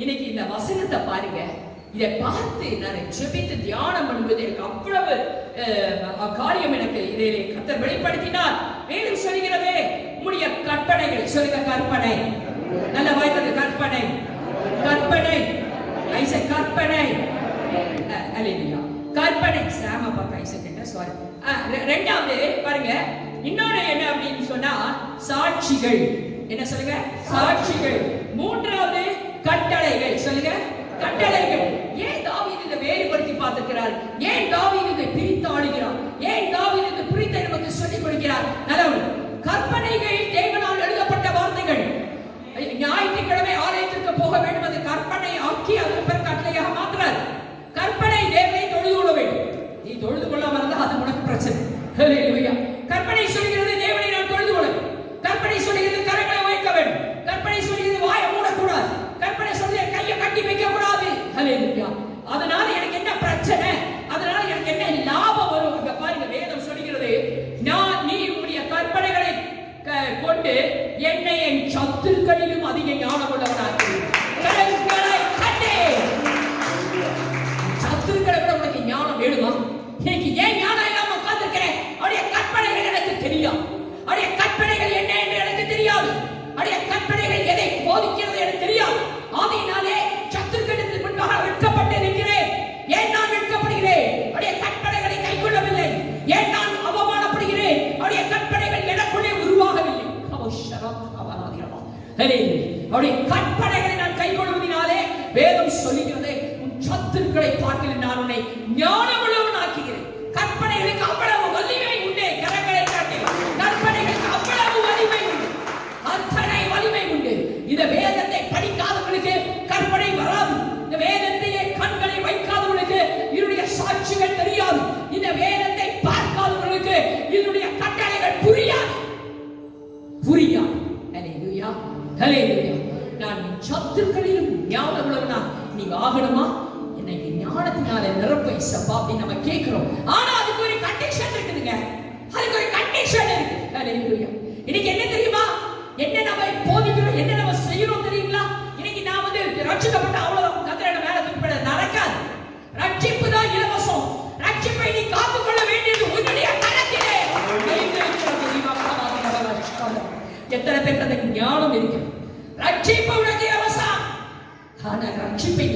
இன்னைக்கு இந்த வசனத்தை பாருங்க. இதை பார்த்து நான் ஜெபித்து தியானம் பண்ணுவது எனக்கு அவ்வளவு காரியம் எனக்கு இதிலே கர்த்தர் வெளிப்படுத்தினார். மேலும் சொல்கிறதே உம்முடைய கற்பனைகள். சொல்லுங்க கற்பனை. நல்ல வாய்த்தது கற்பனை. கற்பனை ஐசக் கற்பனை. அல்லேலூயா. கற்பனை சாம பாப்பா ஐசக் கிட்ட சாரி. ரெண்டாவது பாருங்க இன்னொன்னு என்ன அப்படின்னு சொன்னா சாட்சிகள். என்ன சொல்லுங்க? சாட்சிகள். மூன்றாவது கட்டளைகள். சொல்லுங்க கட்டளைகள். ஏன் தாவீது இதை வேறுபடுத்தி பார்த்திருக்கிறார்? ஏன் தாவீது இதை பிரித்து ஆளுகிறார்? ஏன் தாவீது இதை பிரித்து நமக்கு சொல்லிக் கொடுக்கிறார்? நல்லது. கற்பனைகள் தேவனால் எழுதப்பட்ட வார்த்தைகள். ஞாயிற்றுக்கிழமை ஆலயத்திற்கு போக வேண்டும் அது கற்பனை ஆக்கி அதற்கு பிறகு கட்டளையாக மாற்றுறார். கற்பனை தேவனை தொழுது கொள்ள வேண்டும். நீ தொழுது கொள்ளாம இருந்தா அது உனக்கு பிரச்சனை. ஹல்லேலூயா. கற்பனை சொல்கிறது தேவனை நான் தொழுது கொள்ள வேண்டும். கற்பனை சொல்கிறது கரங்களை வைக்க வேண்டும். கற்பனை சொல்கிறது வாயை மூடக்கூடாது. கற்பனை சொல்கிறது கையை கட்டி வைக்க கூடாது. ஹல்லேலூயா. அதனால எனக்கு என்ன பிரச்சனை? அதனால எனக்கு என்ன லாபம் வரும்? இங்க பாருங்க வேதம் சொல்கிறது நீ உன்னுடைய கற்பனைகளை கொண்டு என்னை என் சத்துருக்களிலும் அதிக ஞானம் உள்ளவனாக்கிறேன். சத்துருக்களை விட உனக்கு ஞானம் வேணுமா? எனக்கு ஏன் ஞானம் இல்லாம உட்கார்ந்திருக்கிறேன்? அவருடைய கற்பனைகள் எனக்கு தெரியாது. அவருடைய கற்பனைகள் என்ன என்று எனக்கு தெரியாது. அவருடைய கற்பனைகள் எதை போதிக்கிறது எனக்கு தெரியாது. ஆகையினாலே சத்துருக்களிடத்தில் முன்பாக வெட்கப்பட்டு இருக்கிறேன். ஏன் நான் வெட்கப்படுகிறேன்? அவருடைய கற்பனைகளை கைக்கொள்ளவில்லை. ஏன் நான் அவமானப்படுகிறேன்? அவருடைய கற்பனைகள் எனக்குள்ளே உருவாகவில்லை. அவருடைய கற்பனைகளை நான் கைக்கொள்வதனாலே வேதம் சொல்லுகிறது உன் சத்துருக்களை பார்க்கிறேன் நான் உன்னை ஞானமுள்ளவன் ஆக்குகிறேன். கற்பனைகளுக்கு அவ்வளவு வலிமை உண்டு. கரங்களை காட்டி கற்பனைகளுக்கு அவ்வளவு வலிமை உண்டு. அத்தனை வலிமை உண்டு. இந்த வேதத்தை படிக்காதவர்களுக்கு கற்பனை வராது. இந்த வேதத்தையே கண்களை வைக்காதவர்களுக்கு இதனுடைய சாட்சிகள் தெரியாது. இந்த வேதத்தை பார்க்காதவர்களுக்கு இதனுடைய கட்டளைகள் புரியாது. புரியாது. ஹல்லேலூயா. ஹல்லேலூயா. நான் சத்துருக்களிலும் ஞானம் உள்ளவனா நீங்க ஆகணுமா? என்னை ஞானத்தினால நிரப்பை சப்பா அப்படின்னு நம்ம கேட்கிறோம். ஆனா அதுக்கு ஒரு கண்டிஷன் இருக்குதுங்க. அதுக்கு ஒரு கண்டிஷன் இருக்கு. ஹல்லேலூயா. இன்னைக்கு என்ன தெரியுமா? என்ன நம்ம போதிக்கிறோம், என்ன நம்ம செய்யறோம் தெரியுங்களா? இன்னைக்கு நான் வந்து ரட்சிக்கப்பட்ட அவ்வளவு கத்திரன மேல தூக்கிப்பட நடக்காது. ரட்சிப்பு தான் இலவசம். ரட்சிப்பை நீ காத்துக்கொள்ள வேண்டியது உன்னுடைய கரத்திலே. எத்தனை பேருக்கு அந்த ஞானம் இருக்கு? ரட்சிப்பு உனக்கு இலவசம். ஆனா ரட்சிப்பை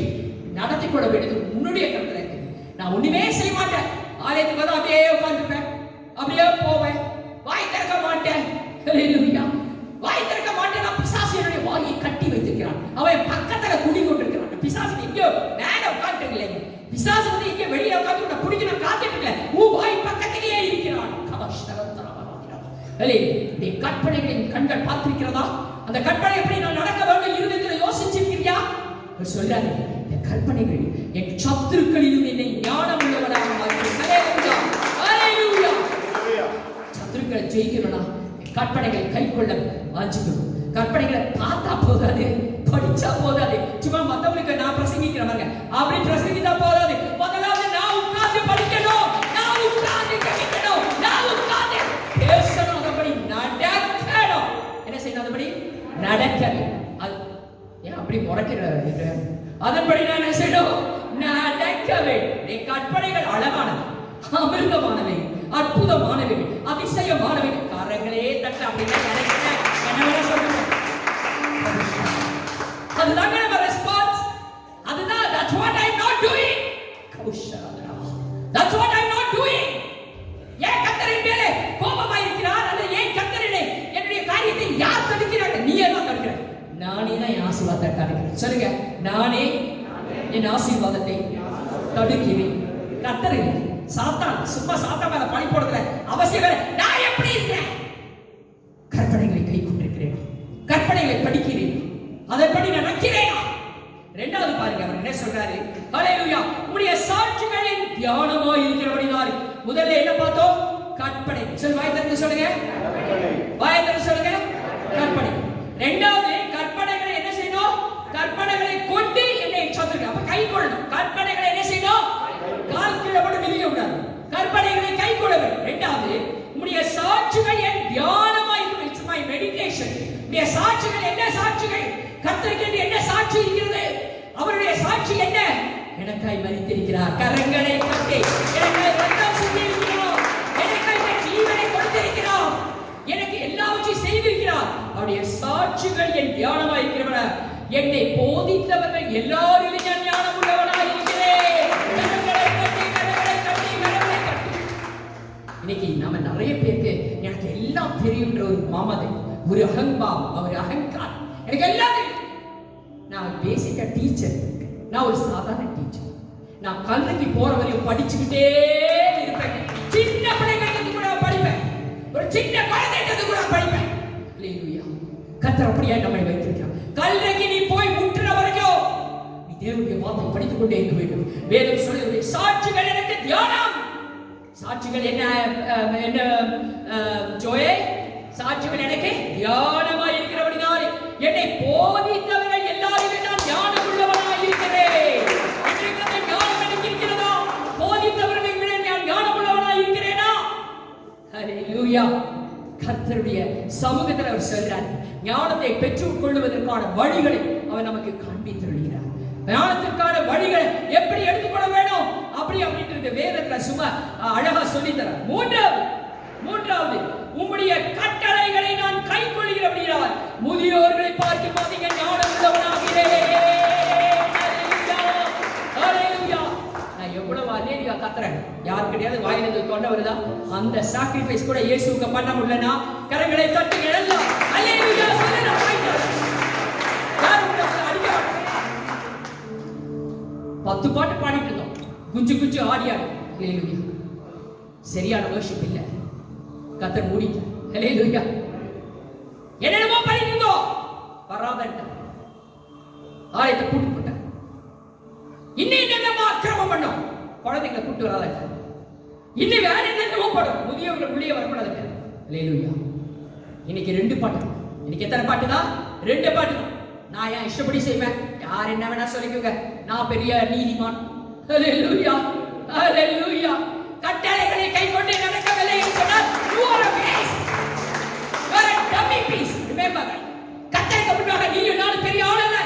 நடத்தி கொள்ள வேண்டியது உன்னுடைய கரத்துல இருக்கு. நான் ஒண்ணுமே செய்ய மாட்டேன். ஆலயத்துக்கு வந்து அப்படியே உட்கார்ந்துப்பேன், அப்படியே போவேன், வாய் திறக்க மாட்டேன். ஹல்லேலூயா. வாய் திறக்க மாட்டேன். நான் பிசாசினுடைய வாயை கட்டி வைத்திருக்கிறான். அவன் பக்கத்துல குடி கொண்டிருக்கிறான். பிசாசு எங்கேயோ மேல உட்கார்ந்து இல்லைங்க. பிசாசு வந்து இங்கே வெளியே உட்கார்ந்து உன்னை பிடிக்கணும் காத்துட்டு இல்லை. உன் வாய் பக்கத்திலேயே இருக்கிறான். நீ கற்பனைகளின் கண்கள் பார்த்திருக்கிறதா? அந்த கற்பனை எப்படி நான் நடக்க வேண்டும் இருதயத்தில் யோசிச்சிருக்கிறியா? சொல்றாரு இந்த கற்பனைகள் என் சத்துருக்களிலும் என்னை ஞானம் உள்ளவனாக மாற்றுகிறது. ஹல்லேலூயா. சத்துருக்களை ஜெயிக்கணும்னா கற்பனைகளை கைக்கொள்ள வாஞ்சிக்கணும். கற்பனைகளை பார்த்தா போதாது, படிச்சா போதாது. சும்மா மத்தவங்களுக்கு நான் பிரசங்கிக்கிறவங்க அப்படி பிரசங்கித்தா போதாது. முதலாவது நான் உட்கார்ந்து படிக்கணும், நான் உட்கார்ந்து கேட்கணும், நான் உட்கார்ந்து பேசணும். நடக்கணும். என்ன செய்யணும்? அதுபடி நடக்கணும். ஏன் அப்படி முறைக்கிறது? அதன்படி நான் என்ன செய்யணும்? நடக்க வேண்டும். கற்பனைகள் அழகானவை, அமிர்தமானவை, அற்புதமானவை, அதிசயமானவை. காரங்களே தட்ட அப்படின்னா என்ன சொல்லுங்க? அதுதான் நம்ம ரெஸ்பான்ஸ். அதுதான் that's what I'm not doing. That's what I'm not doing. ஏன் கர்த்தரின் மேலே கோபமா இருக்கிறார்? அல்லது ஏன் கர்த்தரினை என்னுடைய காரியத்தை யார் தடுக்கிறாங்க? நீயே தான் தடுக்கிற. நானே தான் என் ஆசீர்வாதத்தை தடுக்கிறேன். சொல்லுங்க, நானே என் ஆசீர்வாதத்தை தடுக்கிறேன். கர்த்தர் இல்லை, சாத்தான். சும்மா சாத்தான் மேல பழி போடுற அவசியம் இல்லை. நான் எப்படி இருக்கிறேன்? கற்பனைகளை கை கொண்டிருக்கிறேன், கற்பனைகளை படிக்கிறேன், அதன்படி நான் நடக்கிறேன். இரண்டாவது பாருங்க, அவர் என்ன சொல்றாரு? ஹல்லேலூயா. உம்முடைய சாட்சிகளின் தியானமாய் இருக்கிறபடியால் முதல்ல என்ன பார்த்தோம்? கற்பனை. சொல், வாய் திறந்து சொல்லுங்க. வாய் திறந்து சொல்லுங்க. கற்பனை. இரண்டாவது கற்பனைகளை என்ன செய்யணும்? கற்பனைகளை கொண்டு என்னை சத்துருக்கள். அப்ப கை கொள்ளணும். கற்பனைகளை என்ன செய்யணும்? கால் கீழே போட்டு மிதிக்க கூடாது. கற்பனைகளை கை கொள்ள வேண்டும். இரண்டாவது உம்முடைய சாட்சிகள் என் தியானமாய் இருக்கிறது. My meditation. உம்முடைய சாட்சிகள் என்ன சாட்சிகள்? கர்த்தருக்கு என்ன சாட்சி இருக்கிறது? சாட்சி என்ன? எனக்காய் மரித்திருக்கிறார், கரங்களை கட்டி எனக்காய் ரத்தம் சிந்தியிருக்கிறார், எனக்காய் ஜீவனை கொடுத்திருக்கிறார், எனக்கு எல்லாவற்றையும் செய்திருக்கிறார். அவருடைய சாட்சிகள் என் தியானமாக இருக்கிறவன. என்னை போதித்தவர்கள் எல்லாரிலும் நான் ஞானம் உள்ளவனாக இருக்கிறேன். கரங்களை கட்டி கரங்களை கட்டி கரங்களை கட்டி. இன்னைக்கு நாம நிறைய பேருக்கு எனக்கு எல்லாம் தெரியுன்ற ஒரு மாமதை, ஒரு அகம்பாவம், ஒரு அகங்காரம், எனக்கு எல்லாம் தெரியும். நான் பேசிக்க டீச்சர், நான் ஒரு சாதாரண டீச்சர். நான் கல்விக்கு போற வரையும் படிச்சுக்கிட்டே இருப்பேன். சின்ன பிள்ளைகளுக்கு கூட படிப்பேன், ஒரு சின்ன குழந்தைகளுக்கு கூட படிப்பேன். அல்லேலூயா. கர்த்தர் அப்படியே நம்மை வைத்திருக்கிறார். கல்விக்கு நீ போய் முற்றுற வரைக்கும் நீ தேவனுடைய வார்த்தை படித்துக் கொண்டே இருக்க வேண்டும். வேதம் சொல்லுகிறது சாட்சிகள் எனக்கு தியானம். சாட்சிகள் என்ன என்ன ஜோயே? சாட்சிகள் எனக்கு தியானமாய் இருக்கிறபடினாலே என்னை போதித்தவர்கள் எல்லாரிலும் நான் ஞானம் உள்ளவனாய் இருக்கிறேன். இன்றைக்கு ஞானம் எனக்கு இருக்கிறதா? போதித்தவர்களை விட நான் ஞானம் உள்ளவனாய் இருக்கிறேனா? ஹல்லேலூயா. கர்த்தருடைய சமூகத்தில் அவர் சொல்றார், ஞானத்தை பெற்றுக் கொள்வதற்கான வழிகளை அவர் நமக்கு காண்பித்திருக்கிறார். ஞானத்திற்கான வழிகளை எப்படி எடுத்துக்கொள்ள வேண்டும் அப்படி அப்படின்றது வேதத்துல சும்மா அழகா சொல்லித்தர. மூன்றாவது உம்முடைய கட்டளைகளை நான் கைக்கொள்கிறேன் அப்படிங்கிறார். முதியோர்களை பார்த்து பார்த்தீங்க ஞானம் உள்ளவனாகிறேன். நான் எவ்வளவு அலேலியா கத்துறேன், யார் கிடையாது வாயிலிருந்து கொண்ட வருதா? அந்த சாக்ரிஃபைஸ் கூட இயேசுவுக்கு பண்ண முடியலனா கரங்களை தட்டி எழலாம். அலேலியா சொல்லுங்க. யார் அடிக்க 10 பாட்டு பாடிட்டு இருந்தோம், குஞ்சு குஞ்சு ஆடியாடு. ஹல்லேலூயா. சரியான வர்ஷிப் இல்ல, கர்த்தர் மூடிட்டார். ஹல்லேலூயா. என்னென்னமோ பண்ணிருந்தோம், வராதட்ட ஆயத்தை கூட்டு போட்டார். இன்னும் என்னென்னமோ அக்கிரமம் பண்ணோம், குழந்தைங்களை கூட்டு வராதட்ட. இன்னும் வேற என்னென்னமோ படும், முதியவர்கள் உள்ளே வரக்கூடாதுட்ட. ஹல்லேலூயா. இன்னைக்கு 2 பாட்டு. இன்னைக்கு எத்தனை பாட்டு தான்? 2 பாட்டு தான். நான் ஏன் இஷ்டப்படி செய்வேன், யார் என்ன வேணா சொல்லிக்கோங்க, நான் பெரிய நீதிமான். ஹல்லேலூயா. ஹல்லேலூயா. கட்டளைகளை கைக்கொண்டு நடக்கவில்லை என்று சொன்னால் you are a waste. You are a dummy piece. Remember that. கட்டளைக்கு முன்னாக நீயும் நானும் பெரிய ஆள் அல்ல.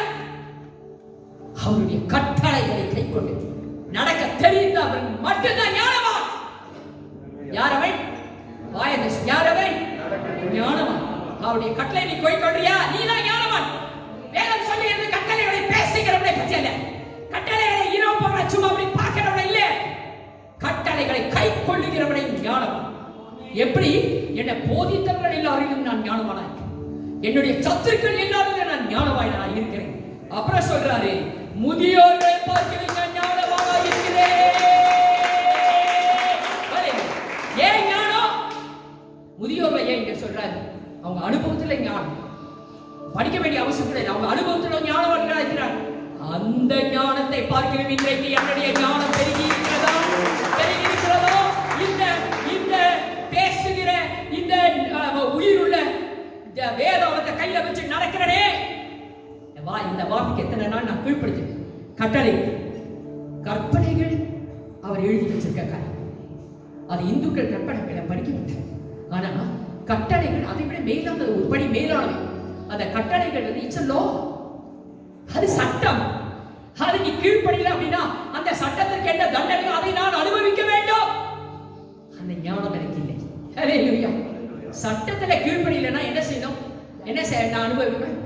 அவருடைய கட்டளைகளை கைக்கொண்டு நடக்க தெரிந்தவன் மட்டும்தான் ஞானவான். யார் அவன்? வாயதேச. யார் அவன்? ஞானவான். அவருடைய கட்டளை நீ கைக்கொள்றியா, நீ தான் ஞானவான். வேதம் சொல்லுகிறது கட்டளைகளை பேசுகிறவனை பற்றி அல்ல, கட்டளைகளை இரவுபவனை சும்மா அப்படி பார்க்கிறவனை இல்ல, கட்டளைகளை கை கொள்ளுகிறவனை ஞானவான். எப்படி? என்னை போதித்தவர்கள் எல்லாரிலும் நான் ஞானவானாய், என்னுடைய சத்துருக்கள் எல்லாரிலும் நான் ஞானவானாய் இருக்கிறேன். அப்புறம் சொல்றாரு, முதியோர்களை பார்க்கிறேன் நான் ஞானவானாய் இருக்கிறேன். ஏன் ஞானம்? முதியோர்களை ஏன் இங்க சொல்றாரு? அவங்க அனுபவத்துல ஞானம், படிக்க வேண்டிய அவசியம் கிடையாது, அவங்க அனுபவத்துல ஞானவான்களா இருக்கிறார். அந்த ஞானத்தை பார்க்கிறோம். இன்றைக்கு என்னுடைய ஞானம் பெருகி இருக்கிறதா? பெருகி இருக்கிறதோ? இந்த பேசுகிற இந்த உயிருள்ள வேதத்தை கையில வச்சு நடக்கிறனே, இந்த வார்த்தைக்கு எத்தனை நாள் நான் கீழ்ப்படுத்தி கட்டளை கற்பனைகள் அவர் எழுதி வச்சிருக்காங்க. அது இந்துக்கள் கற்பனைகளை படிக்க மாட்டாங்க. ஆனா கட்டளைகள் அதை விட மேலான ஒரு படி மேலானவை. அந்த கட்டளைகள் இட்ஸ் a law. அது சட்டம். அது நீ கீழ்ப்படியல அப்படின்னா அந்த சட்டத்திற்கு என்ன தண்டனை அதை நான் அனுபவிக்க வேண்டும். அந்த ஞானம் எனக்கு இல்லை. ஹல்லேலூயா. சட்டத்துல கீழ்ப்படியலனா என்ன செய்யணும்? என்ன செய்ய நான் அனுபவிப்பேன்?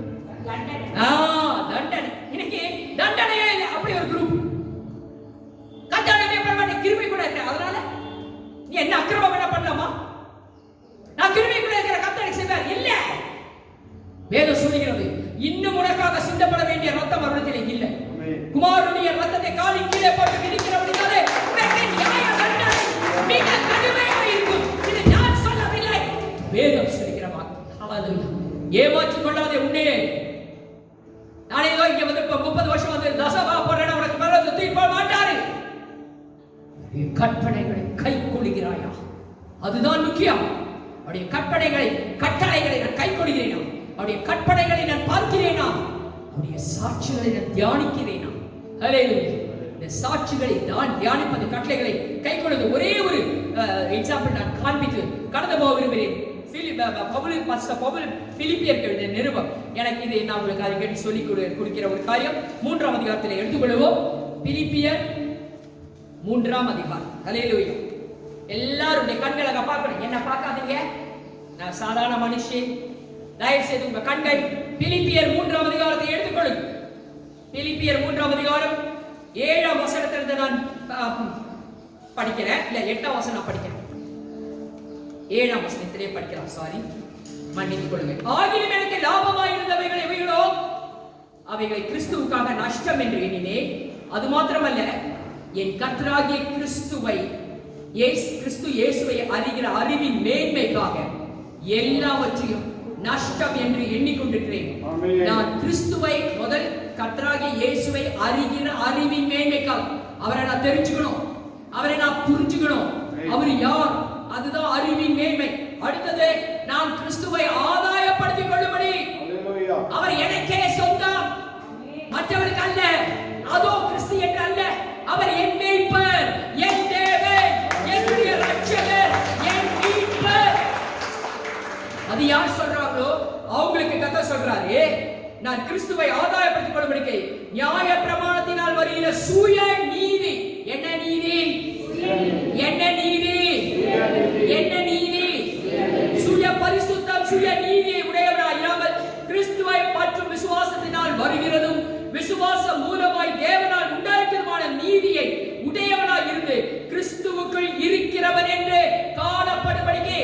தண்டனை. இன்னைக்கு தண்டனையே இல்லை, அப்படி ஒரு குரூப். கட்டளை பண்ண கிருபை கூட இருக்கு. அதனால நீ என்ன அக்கிரமம் என்ன பண்ணலாமா? நான் கிருபை கூட இருக்கிற கட்டளை செய்வார் இல்ல. வேதம் சொல்லுகிறது, இன்னும் உனக்காக சிந்தப்பட வேண்டிய ரத்தம் அவரிடத்தில் இல்லை. குமாரனுடைய ரத்தத்தை காலின் கீழே போட்டு மிதிக்கிறபடினாலே உனக்கு நியாய தண்டனை மிக கடுமையாக இருக்கும். இது நான் சொல்லவில்லை, வேதம் சொல்லுகிற வார்த்தை. ஹல்லேலூயா. ஏமாற்றிக் கொள்ளாதே உன்னே. நானே இங்க வந்து 30 வருஷம் வந்து தசமா போறேன், உனக்கு பரலோகத்தை தூக்கிப்போக மாட்டாரு. கற்பனைகளை கை கொள்கிறாயா? அதுதான் முக்கியம். அவருடைய கட்டளைகளை நான் கை கொள்கிறேனா? அவருடைய கற்பனைகளை நான் பார்க்கிறேனா? அவருடைய சாட்சிகளை நான் தியானிக்கிறேனா? ஹல்லேலூயா. இந்த சாட்சிகளை நான் தியானிப்பது, கட்டளைகளை கை கொள்வது. ஒரே ஒரு எக்ஸாம்பிள் நான் காண்பித்து கடந்து போக விரும்புகிறேன். பவுல் பிலிப்பியருக்கு எழுதிய நிருபம். எனக்கு இதை நான் உங்களுக்கு அடிக்கடி சொல்லிக் கொடுக்கிற ஒரு காரியம். 3ஆம் அதிகாரத்தில் எடுத்துக்கொள்வோம். பிலிப்பியர் 3ஆம் அதிகாரம். ஹல்லேலூயா. எல்லாருடைய கண்களை பார்க்கணும். என்ன பார்க்காதீங்க, நான் சாதாரண மனுஷன். தயவு செய்து உங்க கண்கள் பிலிப்பியர் 3ஆம் அதிகாரத்தை எடுத்துக்கொள்ளுங்க. பிலிப்பியர் 3ஆம் அதிகாரம் 7ஆம் வசனத்திலிருந்து நான் படிக்கிறேன். இல்ல 8ஆம் வசனம் படிக்கிறேன். 7ஆம் வசனத்திலே படிக்கிறேன். சாரி, மன்னித்துக் கொள்ளுங்கள். ஆகிலும் எனக்கு லாபமாயிருந்தவைகள் எவைகளோ அவைகளை கிறிஸ்துவுக்காக நஷ்டம் என்று எண்ணினேன். அது மாத்திரமல்ல, என் கர்த்தராகிய கிறிஸ்து இயேசுவை அறிகிற அறிவின் மேன்மைக்காக எல்லாவற்றையும் நஷ்டம் என்று எண்ணிக்கொண்டிருக்கிறேன். நான் கிறிஸ்துவை முதல் கர்த்தராகிய இயேசுவை அறிகிற அறிவின் மேன்மைக்காக, அவரை நான் தெரிஞ்சுக்கணும், அவரை நான் புரிஞ்சுக்கணும். அவர் யார்? அதுதான் அறிவின் மேன்மை. அடுத்தது, நான் கிறிஸ்துவை ஆதாயப்படுத்திக் கொள்ளும்படி அவர் எனக்கே சொந்தம், மற்றவருக்கு அல்ல. அதோ கிறிஸ்து என்று அல்ல, அவர் என் மேய்ப்பர், என் தேவன், என்னுடைய ரட்சகர், என் மீட்பர். அது யார் சொல்றாங்களோ அவங்களுக்கு கர்த்தர் சொல்றாரு, நான் கிறிஸ்துவை ஆதாயப்படுத்திக் கொள்ளும்படி நியாய பிரமாணத்தினால் வருகிற சுய நீதி. என்ன நீதி? என்ன நீதி? என்ன நீதி? சுய பரிசுத்தம், சுய நீதியை உடையவராய் இராமல் கிறிஸ்துவை மற்றும் விசுவாசத்தினால் வருகிறதும் விசுவாசம் மூலமாய் தேவனால் உண்டாக்குமான நீதியை உடையவனாய் இருந்து கிறிஸ்துவுக்குள் இருக்கிறவன் என்று காணப்படும்படிக்கு.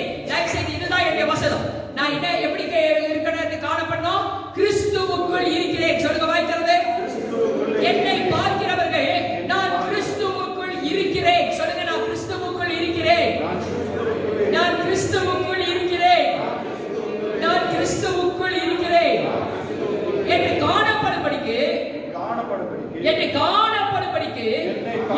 இதுதான் என்னுடைய வசனம். நான் என்ன எப்படி இருக்கணும் காணப்படணும்? கிறிஸ்துவுக்குள் இருக்கிறேன். சொல்லுங்க வாய்க்கிறது. என்னை பார்க்கிறவர்கள் நான் கிறிஸ்துவுக்குள் இருக்கிறேன். சொல்லுங்க, நான் கிறிஸ்துவுக்குள் இருக்கிறேன். நான் கிறிஸ்துவுக்குள் இருக்கிறேன். நான் கிறிஸ்துவுக்குள் இருக்கிறேன் என்று காணப்படும்படிக்கு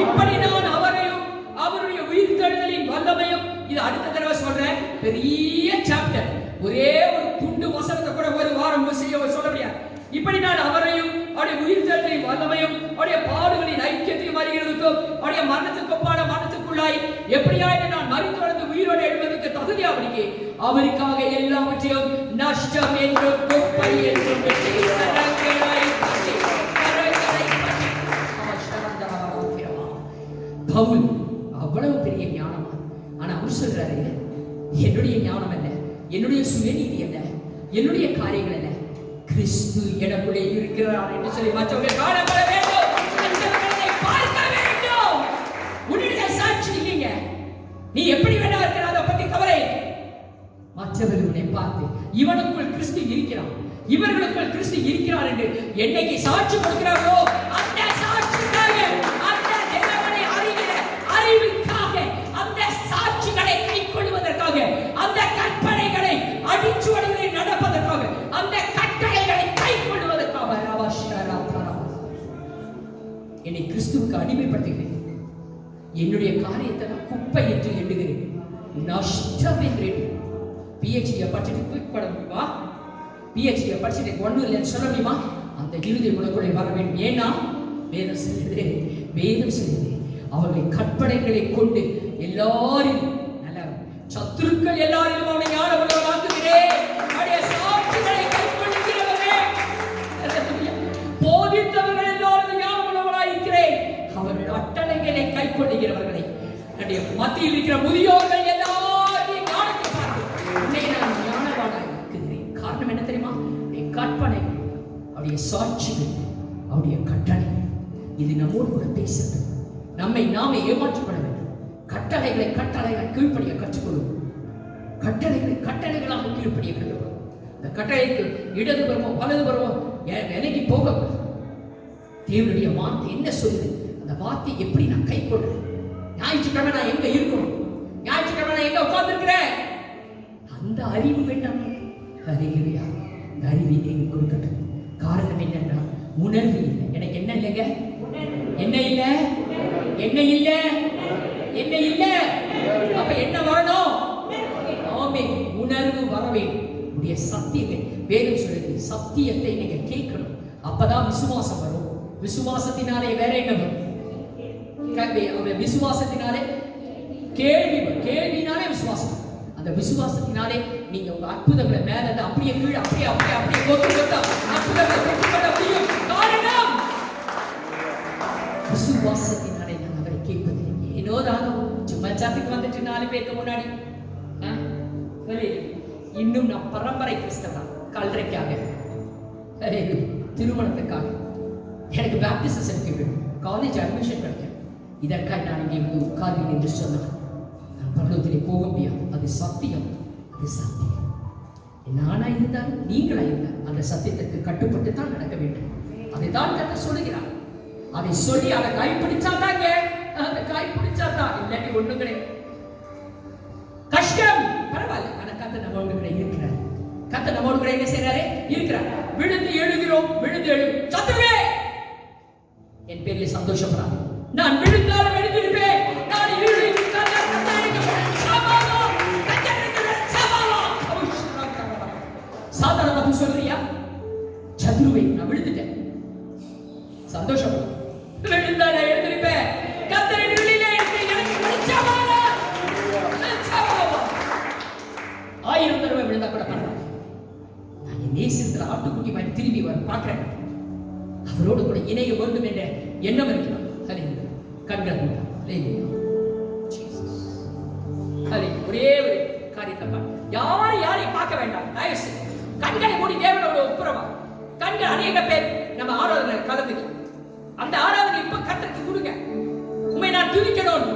இப்படி நான் அவரையும் அவருடைய உயிர்த்தெழுதலின் வல்லமையும், இது அடுத்த தடவை சொல்றேன், பெரிய சாப்டர், ஒரே ஒரு துண்டு வசனத்தை கூட ஒரு வாரம் சொல்ல முடியாது. இப்படி நான் அவரையும் அவருடைய உயிர்த்தெழுதலின் வல்லமையும் அவருடைய பாடுகளின் ஐக்கியத்தையும் அறிகிறதுக்கும் அவருடைய மரணத்துக்கு ஒப்பான மரணத்துக்குள்ளாய் எப்படியாய் நான் மரித்தொடர்ந்து உயிரோடு எழுவதற்கு தகுதியாவதற்கு அவருக்காக எல்லாவற்றையும் நஷ்டம் என்றும் குப்பை என்றும் பவுல் அவ்வளவு பெரிய ஞானம். ஆனா அவர் சொல்றாரு, என்னுடைய ஞானம் அல்ல, என்னுடைய சுயநீதி அல்ல, என்னுடைய காரியங்கள் அல்ல, கிறிஸ்து எனக்குள்ளே இருக்கிறார் என்று சொல்லி மற்றவர்கள் காணப்பட வேண்டும், மற்றவர்களை பார்க்க வேண்டும். உன்னுடைய சாட்சி இல்லைங்க, நீ எப்படி வேணா இருக்கிறார், அதை பத்தி கவலை. மற்றவர்களை பார்த்து இவனுக்குள் கிறிஸ்து இருக்கிறான், இவர்களுக்குள் கிறிஸ்து இருக்கிறார் என்று என்னைக்கு சாட்சி கொடுக்கிறார்களோ அந்த சாட்சிக்காக, அந்த தேவனை அறிகிற அறிவுக்காக, அந்த சாட்சிகளை கைக்கொள்வதற்காக, அந்த கற்பனைகளை அடிச்சுவடுகளை நடப்பதற்காக, அந்த கட்டளைகளை கைக்கொள்வதற்காக என்னை கிறிஸ்துவுக்கு அடிமைப்படுத்துகிறேன். என்னுடைய காரியத்தை நான் குப்பை என்று எண்ணுகிறேன், நஷ்டம் என்று. PhD படிச்சுட்டு குயிக் பட முடியுமா? PhD படிச்சுட்டு ஒன்றும் இல்லைன்னு சொல்ல முடியுமா? அந்த இறுதி உனக்குள்ளே வர வேண்டும். ஏன்னா வேதம் சொல்லுது, அவருடைய கற்பனைகளை கொண்டு எல்லாரும் நல்ல சத்துருக்கள் எல்லாரும் அவனை ஞான உள்ளவனாக்குகிறேன். அவருடைய சாட்சிகளை கைக்கொள்கிறவரே, போதித்தவர்கள் எல்லாரும் ஞான உள்ளவனாய் இருக்கிறேன். அவர் கட்டளைகளை கைக்கொள்கிறவர்களை நம்முடைய மத்தியில் இருக்கிற முதியோர்கள் எல்லாரையும் ஞானத்தை பார்த்து உன்னை நான் ஞானவானாய் இருக்கிறேன். காரணம் என்ன தெரியுமா? கற்பனை, அவருடைய சாட்சிகள், அவருடைய கட்டளை, இது நம்மோடு கூட பேசுறது. நம்மை நாமே ஏமாற்றிக்கொள்ள வேண்டும். கட்டளைகளை கீழ்ப்படிய கற்றுக்கொள்ளும். கட்டளைகளாக கீழ்ப்படிய கற்றுக்கொள்ளும். இந்த கட்டளைக்கு இடது பருவம் வலது பருவம் விலகி போக தேவனுடைய வார்த்தை என்ன சொல்லுது, அந்த வார்த்தை எப்படி நான் கை கொள்றேன். ஞாயிற்றுக்கிழமை நான் எங்க இருக்கணும், ஞாயிற்றுக்கிழமை நான் எங்க உட்கார்ந்து இருக்கிறேன், அந்த அறிவு வேண்டாம். அறிவியா அறிவி தேவி கொடுக்கட்டும். காரணம் என்னன்னா உணர்வு இல்லை. எனக்கு என்ன இல்லைங்க, என்ன இல்ல, என்ன இல்ல, என்ன இல்ல. அப்ப என்ன வரணும்? ஆமே, உணர்வு வரவே. உடைய சத்தியத்தை வேதம் சொல்லுது, சத்தியத்தை நீங்க கேட்கணும். அப்பதான் விசுவாசம் வரும். விசுவாசத்தினாலே வேற என்ன வரும்? விசுவாசத்தினாலே கேள்வி வரும். கேள்வினாலே விசுவாசம். அந்த விசுவாசத்தினாலே நீங்க உங்க அற்புதங்களை மேல அப்படியே கீழே அப்படியே அப்படியே அப்படியே கொத்தா அற்புதங்களை பெற்றுக்கொள்ள முடியும். காரணம் விசுவாசத்தினாலே நான் அவரை கேட்பது ஏனோதானோ சும்மா சாத்துக்கு வந்துட்டு 4 பேருக்கு முன்னாடி இன்னும் நான் பரம்பரை கிறிஸ்தவன். கல்றைக்காக, திருமணத்துக்காக, எனக்கு பேப்டிசம் சர்டிஃபிகேட், காலேஜ் அட்மிஷன் கிடைக்கும், இதற்காக நான் இங்கே வந்து உட்கார்வேன் என்று சொன்னார். நான் பரலோகத்திலே போக முடியாது. அது சத்தியம், அது சத்தியம். நானா இருந்தாலும் நீங்களா இருந்தால் அந்த சத்தியத்திற்கு கட்டுப்பட்டு தான் நடக்க வேண்டும். அதைதான் கர்த்தர் சொல்லுகிறார். அதை சொல்லி அதை கைப்பிடிச்சாதாங்க, அதை கைப்பிடிச்சாதான், இல்லாட்டி ஒண்ணும் கிடையாது. கஷ்டம் பரவாயில்ல, ஆனா கர்த்தர் நம்மோடு கூட இருக்கிறார். கர்த்தர் நம்மோடு கூட என்ன செய்யறாரு? இருக்கிறார். விழுந்து எழுகிறோம், விழுந்து எழு சத்துருவே என் பேரில் சந்தோஷப்படாது. நான் விழுந்தாலும் எழுந்திருப்பேன். நான் சாதாரண சொல்றியா? சத்ருவை நான் விழுந்துட்டேன், சந்தோஷம். விழுந்தால எழுந்திருப்பேன். கர்த்தரின் வெளியிலே எனக்கு வெளிச்சமான 1000 தடவை விழுந்தா கூட பரவாயில்ல. நான் என் நேசிக்கிற ஆட்டுக்குட்டி மாதிரி திரும்பி பார்க்கிறேன். அவரோடு கூட இணைய வேண்டும் என்ற எண்ணம் இருக்கிறோம். கண்கள் ஒரே ஒரு காரியத்தை யாரையும் பார்க்க வேண்டாம். கண்களை மூடி தேவனோட ஒப்புரவா. கண்கள் அநேக பேர் நம்ம ஆராதனை கலந்துக்கு, அந்த ஆராதனை இப்ப கர்த்தருக்கு கொடுங்க. உண்மை நான் துதிக்கணும்.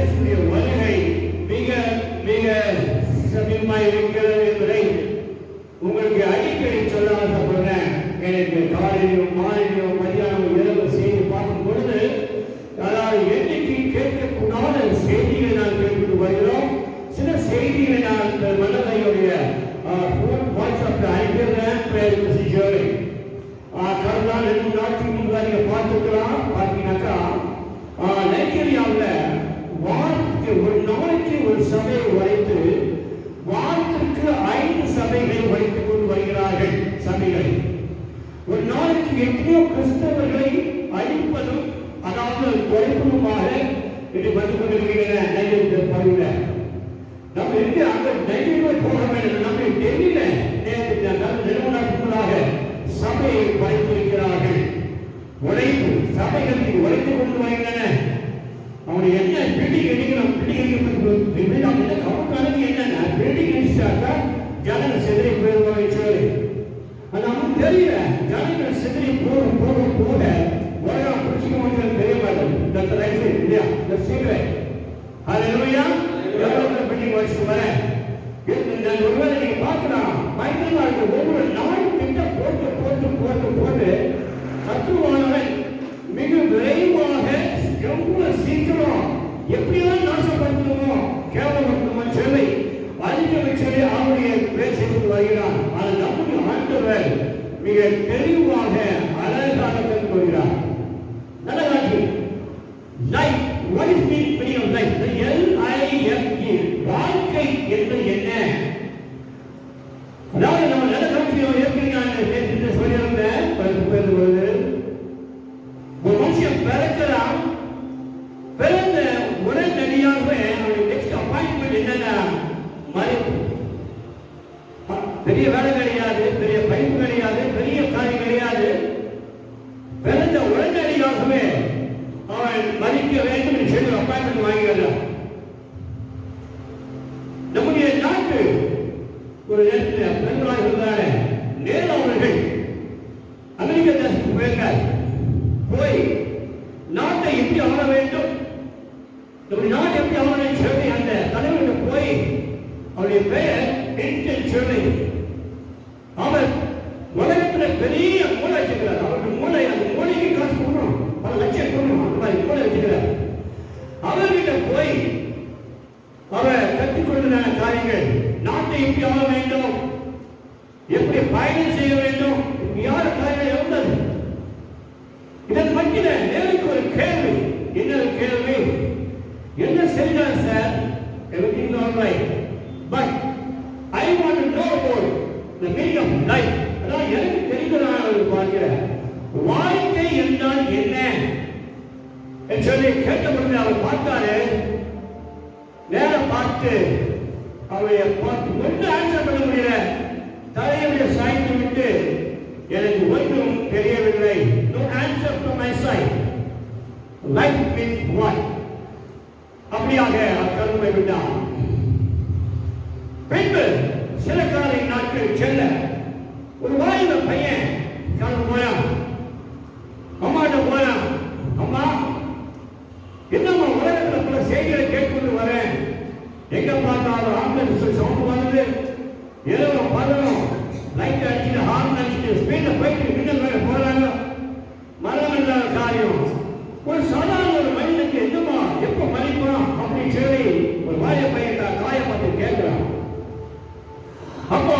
இயேசுடைய வருகை மிக மிக சமீபமாய் இருக்கிறது என்பதை உங்களுக்கு அடிக்கடி சொல்ல ஆசைப்படுறேன். எனக்கு காலையிலும் மாலையிலும் மதியானம் இரவு செய்தி பார்க்கும் பொழுது அதாவது என்னைக்கு கேட்கக்கூடாத செய்திகளை நான் கேட்டு வருகிறோம். சில செய்திகளை நான் இந்த மனதையுடைய வாட்ஸ்அப்ல அனுப்பிடுறேன். கடந்த 2 நாட்களுக்கு முன்னாடி நீங்க பார்த்துக்கலாம். பார்த்தீங்கன்னாக்கா நைஜீரியாவில் ஒரு நாளைக்கு ஒரு சபையை உடைத்து வாரத்திற்கு 5 சபைகளை உடைத்துக் கொண்டு வருகிறார்கள். சபைகளை ஒரு நாளைக்கு எத்தனையோ கிறிஸ்தவர்களை அழிப்பதும் அதாவது குறைப்பதுமாக இது வந்து கொண்டிருக்கின்றன. நைஜீரிய பகுதியில் நம்ம இருந்து அங்க நைஜீரியா போக வேண்டும். நம்ம டெல்லியில 2 நாட்களாக சபையை உடைத்திருக்கிறார்கள். உடைப்பு சபைகளுக்கு உடைத்துக் கொண்டு வருகின்றன. அவனுடைய என்ன பில்டிங் அடிக்கணும், பில்டிங் அவனுக்கு என்னன்னா பில்டிங் அடிச்சாக்கா ஜனங்கள் செதிரி போயிருவாங்க சொல்லி அது நமக்கு தெரியல. ஜனங்கள் செதிரி போக போக போக உலகம் பிடிச்சிக்க முடியாது தெரிய மாட்டேன் இல்லையா? ஹல்லேலூயா. பில்டிங் வச்சுட்டு வரேன். ஒருவேளை நீங்க பார்க்கலாம் பயங்கரமா இருக்கு. ஒவ்வொரு நாள் கிட்ட போட்டு போட்டு போட்டு போட்டு சத்துருவானவன் மிக விரைவாக எவ்வளவு சீக்கிரம் எப்படியெல்லாம் நாசப்படுத்தணுமோ கேவலப்படுத்தணுமோ சொல்லி அதிக சொல்லி அவருடைய பேச்சை வருகிறான். அது நம்முடைய ஆண்டவர் மிக தெளிவாக அழகாக கற்று வருகிறார். நல்ல life what is meaning of life? The L-I-F-E வாழ்க்கை என்பது என்ன? அதாவது நம்ம நல்ல காட்சியை ஏற்கனவே சொல்லியிருந்தேன். ஒரு மனுஷன் பிறக்கிறான். பிறந்த உடனடியாகவே அவனுடைய நெக்ஸ்ட் அப்பாயின்மெண்ட் என்னன்னா மறைப்பு. பெரிய வேலை கிடையாது, பெரிய படிப்பு கிடையாது, பெரிய காரியம் கிடையாது. பிறந்த உடனடியாகவே அவன் மதிக்க வேண்டும் என்று சொல்லி அப்பாயின்மெண்ட் வாங்கிடுறான். நம்முடைய நாட்டு ஒரு நேரத்தில் பெண்களாக இருந்தாலே நேரு அவர்கள் அமெரிக்க தேசத்துக்கு போயிருக்கார். போய் நாட்டை எப்படி ஆள வேண்டும், நம்முடைய நாட்டை எப்படி ஆள வேண்டும் சொல்லி அந்த தலைவர்கிட்ட போய் அவருடைய பெயர் என்டன் சொல்லி அவர் உலகத்தில் பெரிய மூளை வச்சுக்கிறார். அவருடைய மூளை அந்த மூளைக்கு காசு கொடுக்கணும், பல லட்சம் கொடுக்கணும். அந்த மாதிரி மூளை வச்சுக்கிறார். அவர்கிட்ட போய் அவர் கற்றுக்கொண்ட காரியங்கள் நாட்டை எப்படி ஆள வேண்டும், எப்படி பயணம் செய்ய வேண்டும், யார் காரியம் இருந்தது. இதன் மத்தியில் நேருக்கு ஒரு கேள்வி. என்ன கேள்வி? என்ன செய்தார் sir? everything is all right, but I want to know about the meaning of life. அதான் எனக்கு தெரிந்ததான பார்க்கிறேன் வாழ்க்கை என்றால் என்ன என்று சொல்லி கேட்டபொழுது அவர் பார்த்தாரு. நேர பார்த்து அவரை பார்த்து ஒன்று ஆன்சர் பண்ண முடியல. தலையை சாய்த்து விட்டு எனக்கு ஒன்றும் தெரியவில்லை. No answer from my side. Life means what? அப்படியாக கருமை விட்டான். பின்பு சில காலை நாட்கள் செல்ல ஒரு வாலிப பையன் கலந்து போயான். அம்மாட்ட போயான். அம்மா, என்னம்மா உலகத்தில் பல செய்திகளை கேட்கொண்டு வரேன். எங்க பார்த்தாலும் ஆம்புலன்ஸ் சவுண்ட் வருது, இரவு பகலும் லைட் அடிச்சுட்டு ஹார்ன் அடிச்சுட்டு ஸ்பீட்ல போயிட்டு மின்னல் வேற போறாங்க. மரணம் இல்லாத காரியம். ஒரு சாதாரண ஒரு மனிதனுக்கு என்னமா எப்ப மறிப்பான் அப்படின்னு சொல்லி ஒரு வாய பையன் தாயை பார்த்து கேட்கிறான். அப்போ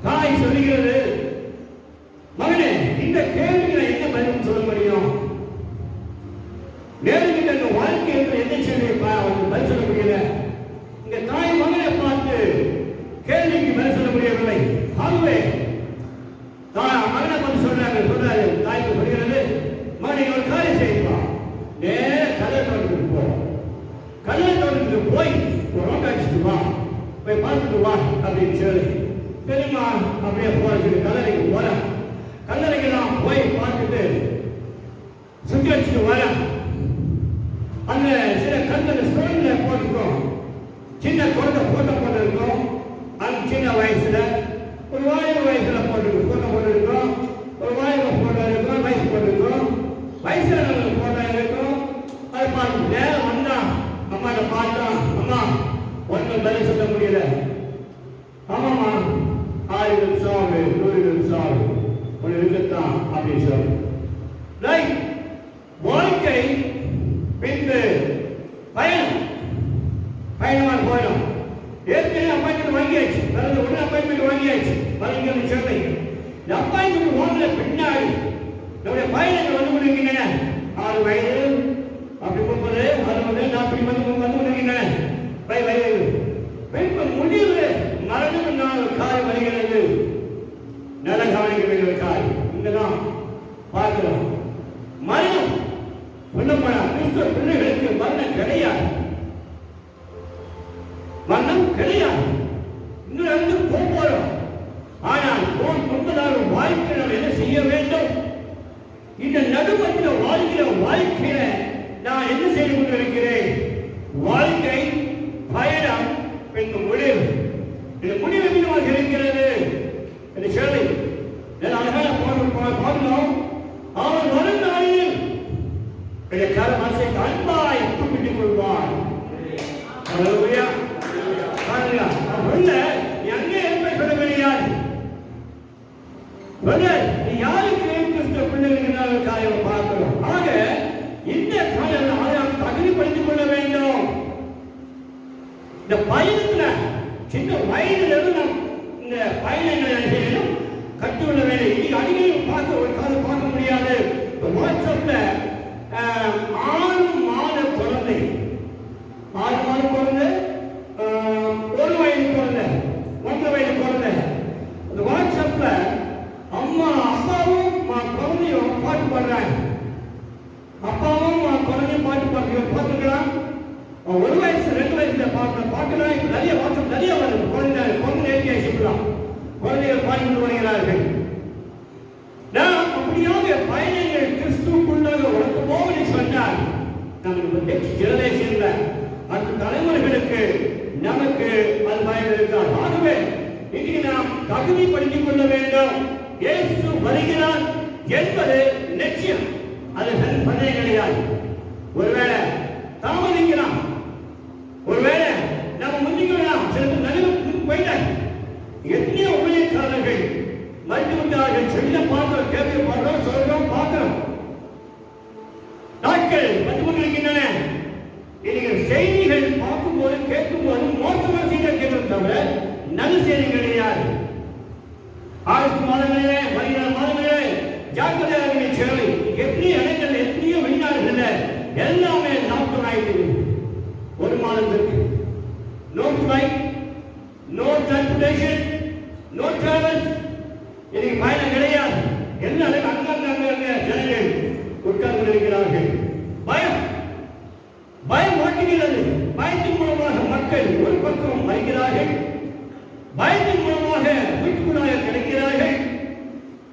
தாய் சொல்லுகிறது, மகனே, இந்த கேள்விகளை என்ன பதில் சொல்ல முடியும்? நேருகிட்ட இந்த வாழ்க்கை என்று என்ன சொல்லி பதில் சொல்ல முடியல. இங்க தாய் மகனை பார்த்து கேள்விக்கு பதில் சொல்ல முடியவில்லை. ஆகவே மகனை பார்த்து சொல்றாரு. தாய்க்கு சொல்கிறது, மகனை ஒரு காரியம் செய்யலாம், நேர கல்லறை தோட்டத்துக்கு போ. கல்லறை தோட்டத்துக்கு போய் ஒரு ரோட்டை அடிச்சுட்டு வா, போய் பார்த்துட்டு வா அப்படின்னு சொல்லி தெரியுமா அப்படியே போற சொல்லி கல்லறைக்கு போற. கல்லறைக்கு நான் போய் பார்த்துட்டு சுத்தி வச்சுட்டு வரேன். அங்க சில கல்லறை ஸ்டோன்ல போட்டுருக்கோம், சின்ன குழந்தை போட்டோ போட்டிருக்கோம். அந்த சின்ன வயசுல ஒரு வாலிப வயசுல போட்டிருக்கோம், போட்டோ போட்டிருக்கோம். ஒரு வாலிப போட்டோ இருக்கும், வயசு போட்டிருக்கோம், வயசுல போட்டோ இருக்கும். அதை பார்த்து நேரம் வந்தா அம்மாட்ட அவன் பார்த்தான். அம்மா ஒன்றும் பதில் சொல்ல முடியல. ஆமாம்மா 1000 சாவு 100 சாவு ஒன்று இருக்கத்தான் அப்படின்னு சொல்லு. ரைட். வாழ்க்கை பின்பு பயணமாக போயிடும். ஏற்கனவே அப்பாயின்மெண்ட் வாங்கியாச்சு, பிறந்த உடனே அப்பாயின்மெண்ட் வாங்கியாச்சு. பதினஞ்சு சென்னை இந்த அப்பாயின்மெண்ட் வாங்கின பின்னாடி நம்முடைய பயணங்கள் வந்து கொண்டிருக்கின்றன. 6 வயது அப்படி 30 60 40 வந்து கொண்டிருக்கின்றன. வயது பின்பு முடிவு மரணம் என்னால் ஒரு காரியம் வருகிறது. நல்ல கவனிக்க வேண்டிய ஒரு காரியம் இங்கதான் பார்க்கிறோம். மரணம் சொல்லப்பட கிறிஸ்துவ பிள்ளைகளுக்கு மரணம் கிடையாது. மரணம் கிடையாது. இன்னும் போகிறோம். ஆனால் முன்பதாக வாழ்க்கை நாம் என்ன செய்ய வேண்டும்? இந்த நடுமத்தில் வாழ்கிற வாழ்க்கையில நான் என்ன செய்து கொண்டிருக்கிறேன்? வாழ்க்கை பயணம் பின்பு முடிவு. இந்த முடிவு என்னவாக இருக்கிறது என்று சொல்லி அழகான பார்க்கிறோம். அவன் வரும் நாளில் கரமாசை அன்பாய் கூப்பிட்டுக் கொள்வான். அங்கே என்ன சொல்ல கிடையாது. யாருக்கு கிறிஸ்துவ பிள்ளைகள் காரியம் பார்க்கிறோம். ஆக இந்த காலம் தகுதிப்படுத்திக் கொள்ள வேண்டும். இந்த பயணத்துல சின்ன வயதிலிருந்து நாம் இந்த பயணங்களை கற்றுக்கொள்ள வேண்டும். இன்னைக்கு அடிக்கடி பார்க்க முடியாது. வாட்ஸ்அப்ல 6 மாத குழந்தை 1 வயது குழந்தை 1 வயது குழந்தை அந்த வாட்ஸ்அப்ல அப்பாவும் குழந்தையும் பாட்டு பாடுறாங்க. அப்பாவும் குழந்தையும் பாட்டு பார்த்துக்கலாம். 1 வயசு 2 வயசுல பாட்டுலாம் நிறைய வாட்ஸ்அப் நிறைய வருது. குழந்தை நேர்த்தியாக்கலாம் குழந்தைகள் பாடிக்கொண்டு வருகிறார்கள். நாம் அப்படியாக பயணங்கள் கிறிஸ்துவுக்குள்ளாக உனக்கு போவதை சொன்னால் நமக்கு நெக்ஸ்ட் ஜெனரேஷன்ல அந்த தலைமுறைகளுக்கு நமக்கு அது பயன் இருக்காது. ஆகவே இன்றைக்கு நாம் தகுதிப்படுத்திக் கொள்ள வேண்டும். இயேசு வருகிறார் என்பது நிச்சயம். அது சந்தேகம் கிடையாது. ஒருவேளை தாமதிக்கலாம், ஒருவேளை நம்ம முந்திக்கலாம், சில நடுவில் போயிட்டாங்க. எத்தனையோ ஊழியக்காரர்கள் மருத்துவர்கள் செல்ல பார்க்கிறோம், கேட்க பார்க்கிறோம், சொல்றோம், பார்க்கிறோம். நாட்கள் வந்து கொண்டிருக்கின்றன. இன்னைக்கு செய்திகள் பார்க்கும்போது கேட்கும்போது மோசமான செய்திகள் கேட்கிறோம் தவிர நல்ல செய்தி கிடையாது. ஆகஸ்ட் மாதங்களிலே வருகிற மாதங்களிலே ஜாக்கிரதையாக சேவை எத்தனையோ இடங்கள் எத்தனையோ வெளிநாடுகள் எல்லாமே லாக்டவுன் ஆயிடுது. 1 மாதத்திற்கு no flight, no transportation, no travels. இன்னைக்கு பயணம் கிடையாது. எல்லா அங்கங்க ஜனங்கள் உட்கார்ந்து இருக்கிறார்கள். பயம் ஓட்டுகிறது. பயத்தின் மூலமாக மக்கள் ஒரு பக்கம் வருகிறார்கள். பயத்தின் மூலமாக வீட்டுக்குள்ளாக கிடைக்கிறார்கள்.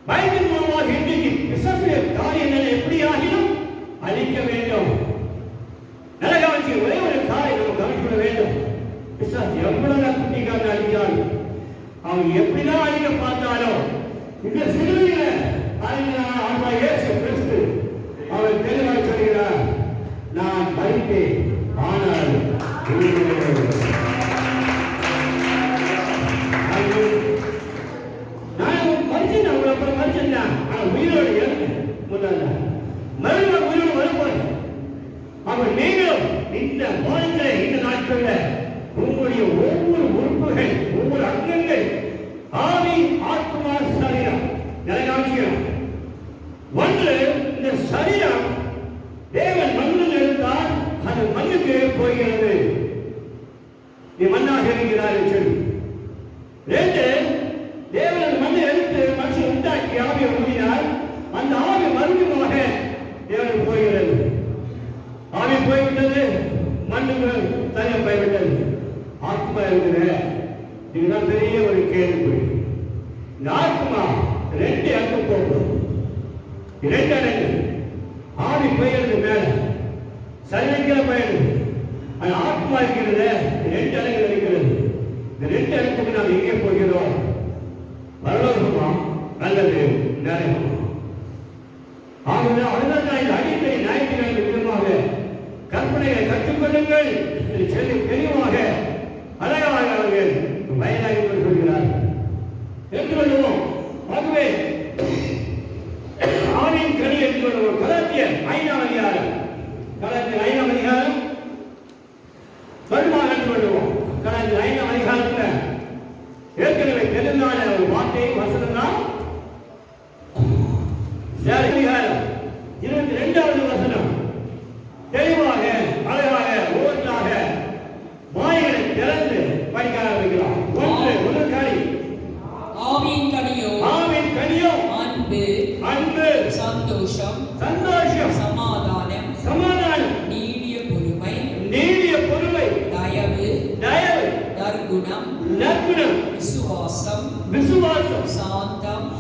பயத்தின் மூலமாக இன்றைக்கு பிசாசுடைய காரியங்களை எப்படி ஆகிலும் அழிக்க வேண்டும். நல்ல கவனிச்சு ஒரே ஒரு காரியம் நம்ம கவனிக்க வேண்டும். பிசாசு எவ்வளவு குட்டிக்காக அழிக்கிறார்கள். அவங்க எப்படிதான் அழிக்க பார்த்தாலும் இந்த சிலுவையில ஆண்டவர் இயேசு கிறிஸ்து அவர் தெளிவாக சொல்கிறார், நான் மரித்தேன் ஆனால் நான் மரிச்சேன், அவங்களை அப்புறம் மரிச்சேன். ஆனால் உயிரோடு இறந்தேன். முதல்ல மறுபடியும் உயிரோடு வரப்போது அவர் நீங்களும் இந்த வாழ்ந்த இந்த நாட்களில் உங்களுடைய ஒவ்வொரு உறுப்புகள், ஒவ்வொரு அங்கங்கள், ஆவி, ஆத்மா, சரீரம் நிலைநாட்டுகிறோம். ஒன்று இந்த சரீரம் தேவன் மண்ணில் இருந்தால் அது மண்ணுக்கு போகிறது. நீ மண்ணாக இருக்கிறார் சொல்லி. 2 தேவன் மண்ணை எடுத்து மனுஷன் உண்டாக்கி ஆவியை ஊதினார். அந்த ஆவி மறுபடியுமாக தேவனுக்கு போகிறது. ஆவி போய்விட்டது, மண்ணுக்கு சரீரம் போய்விட்டது. ஆத்மா இருக்கிற இதுதான் பெரிய ஒரு கேள்வி. இந்த ஆத்மா 2 இடத்துக்கு போகும். 2 இடங்கள். ஆவி போயிடுது மேல, சரீரக்கிற போயிடுது. அது ஆத்மா இருக்கிறது 2 இடங்கள் இருக்கிறது. இந்த 2 இடத்துக்கு நாம் எங்கே போகிறோம்? பரலோகமா அல்லது நரகமா? ஆகவே அதுதான் அடிக்கடி ஞாயிற்றுக்கிழமை விதமாக கற்பனைகளை கற்றுக்கொள்ளுங்கள் என்று சொல்லி தெளிவாக அழகாக அவர்கள் வயதாக சொல்கிறார். எடுத்துக்கொள்வோம். ஆகவே ஆவின் கனி எடுத்துக்கொள்வோம். கலாத்தியர் 5ஆம் அதிகாரம், கலாத்தியர் 5ஆம் அதிகாரம் வருமாக எடுத்துக்கொள்வோம். கலாத்தியர் 5ஆம் அதிகாரத்தில் ஏற்கனவே தெரிந்தான ஒரு வார்த்தை வசனம் தான். அதிகாரம் 22வது வசனம் தெளிவாக அழகாக ஒவ்வொன்றாக வாய்களை திறந்து படிக்க ஆரம்பிக்கலாம். முதல் காரியம் ஆவியின் கனியோ அன்பு, சந்தோஷம், சமாதானம், நீடிய பொறுமை, தயவு, நற்குணம், விசுவாசம்,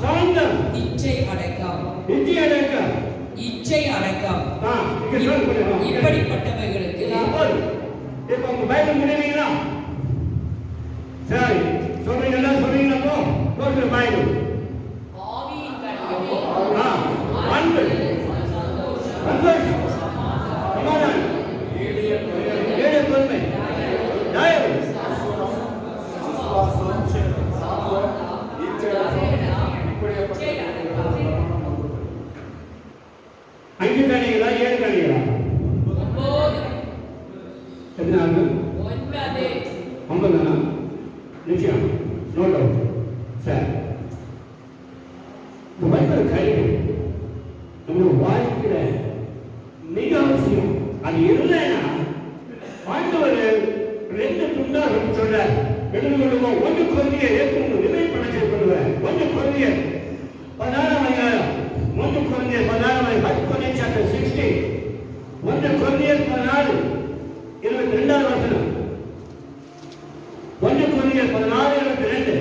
சாந்தம், இச்சை அடக்கம். இப்படிப்பட்டவைகளுக்கு இப்ப உங்க பைபிள் முடிவீங்களா? சரி, சொல்றீங்களா? சொல்றீங்களா? பைபிள் ஆவியின் கனியோ அன்பு, சந்தோஷம், சமாதானம், நீடிய பொறுமை, தயவு, அஞ்சு கனிகளா 7 கனிகளா? 9 நிச்சயம் நோ டவுட். சார் பைபிள் கல்வி நம்ம வாழ்க்கையில மிக அவசியம். அது இல்லைன்னா ஆண்டவர் 2 துண்டாக சொல்றார். எடுத்துக்கொள்வோம். 1 கொரிந்தியர் ரிமைண்ட் பண்ண சொல்லுவேன். 1 கொரிந்தியர் 16ஆம் அதிகாரம், 1 கொரிந்தியர் 16ஆம் அதிகாரம், 16 1 கொரிந்தியர் 16 22வது வசனம். 1 கொரிந்தியர் 16:22.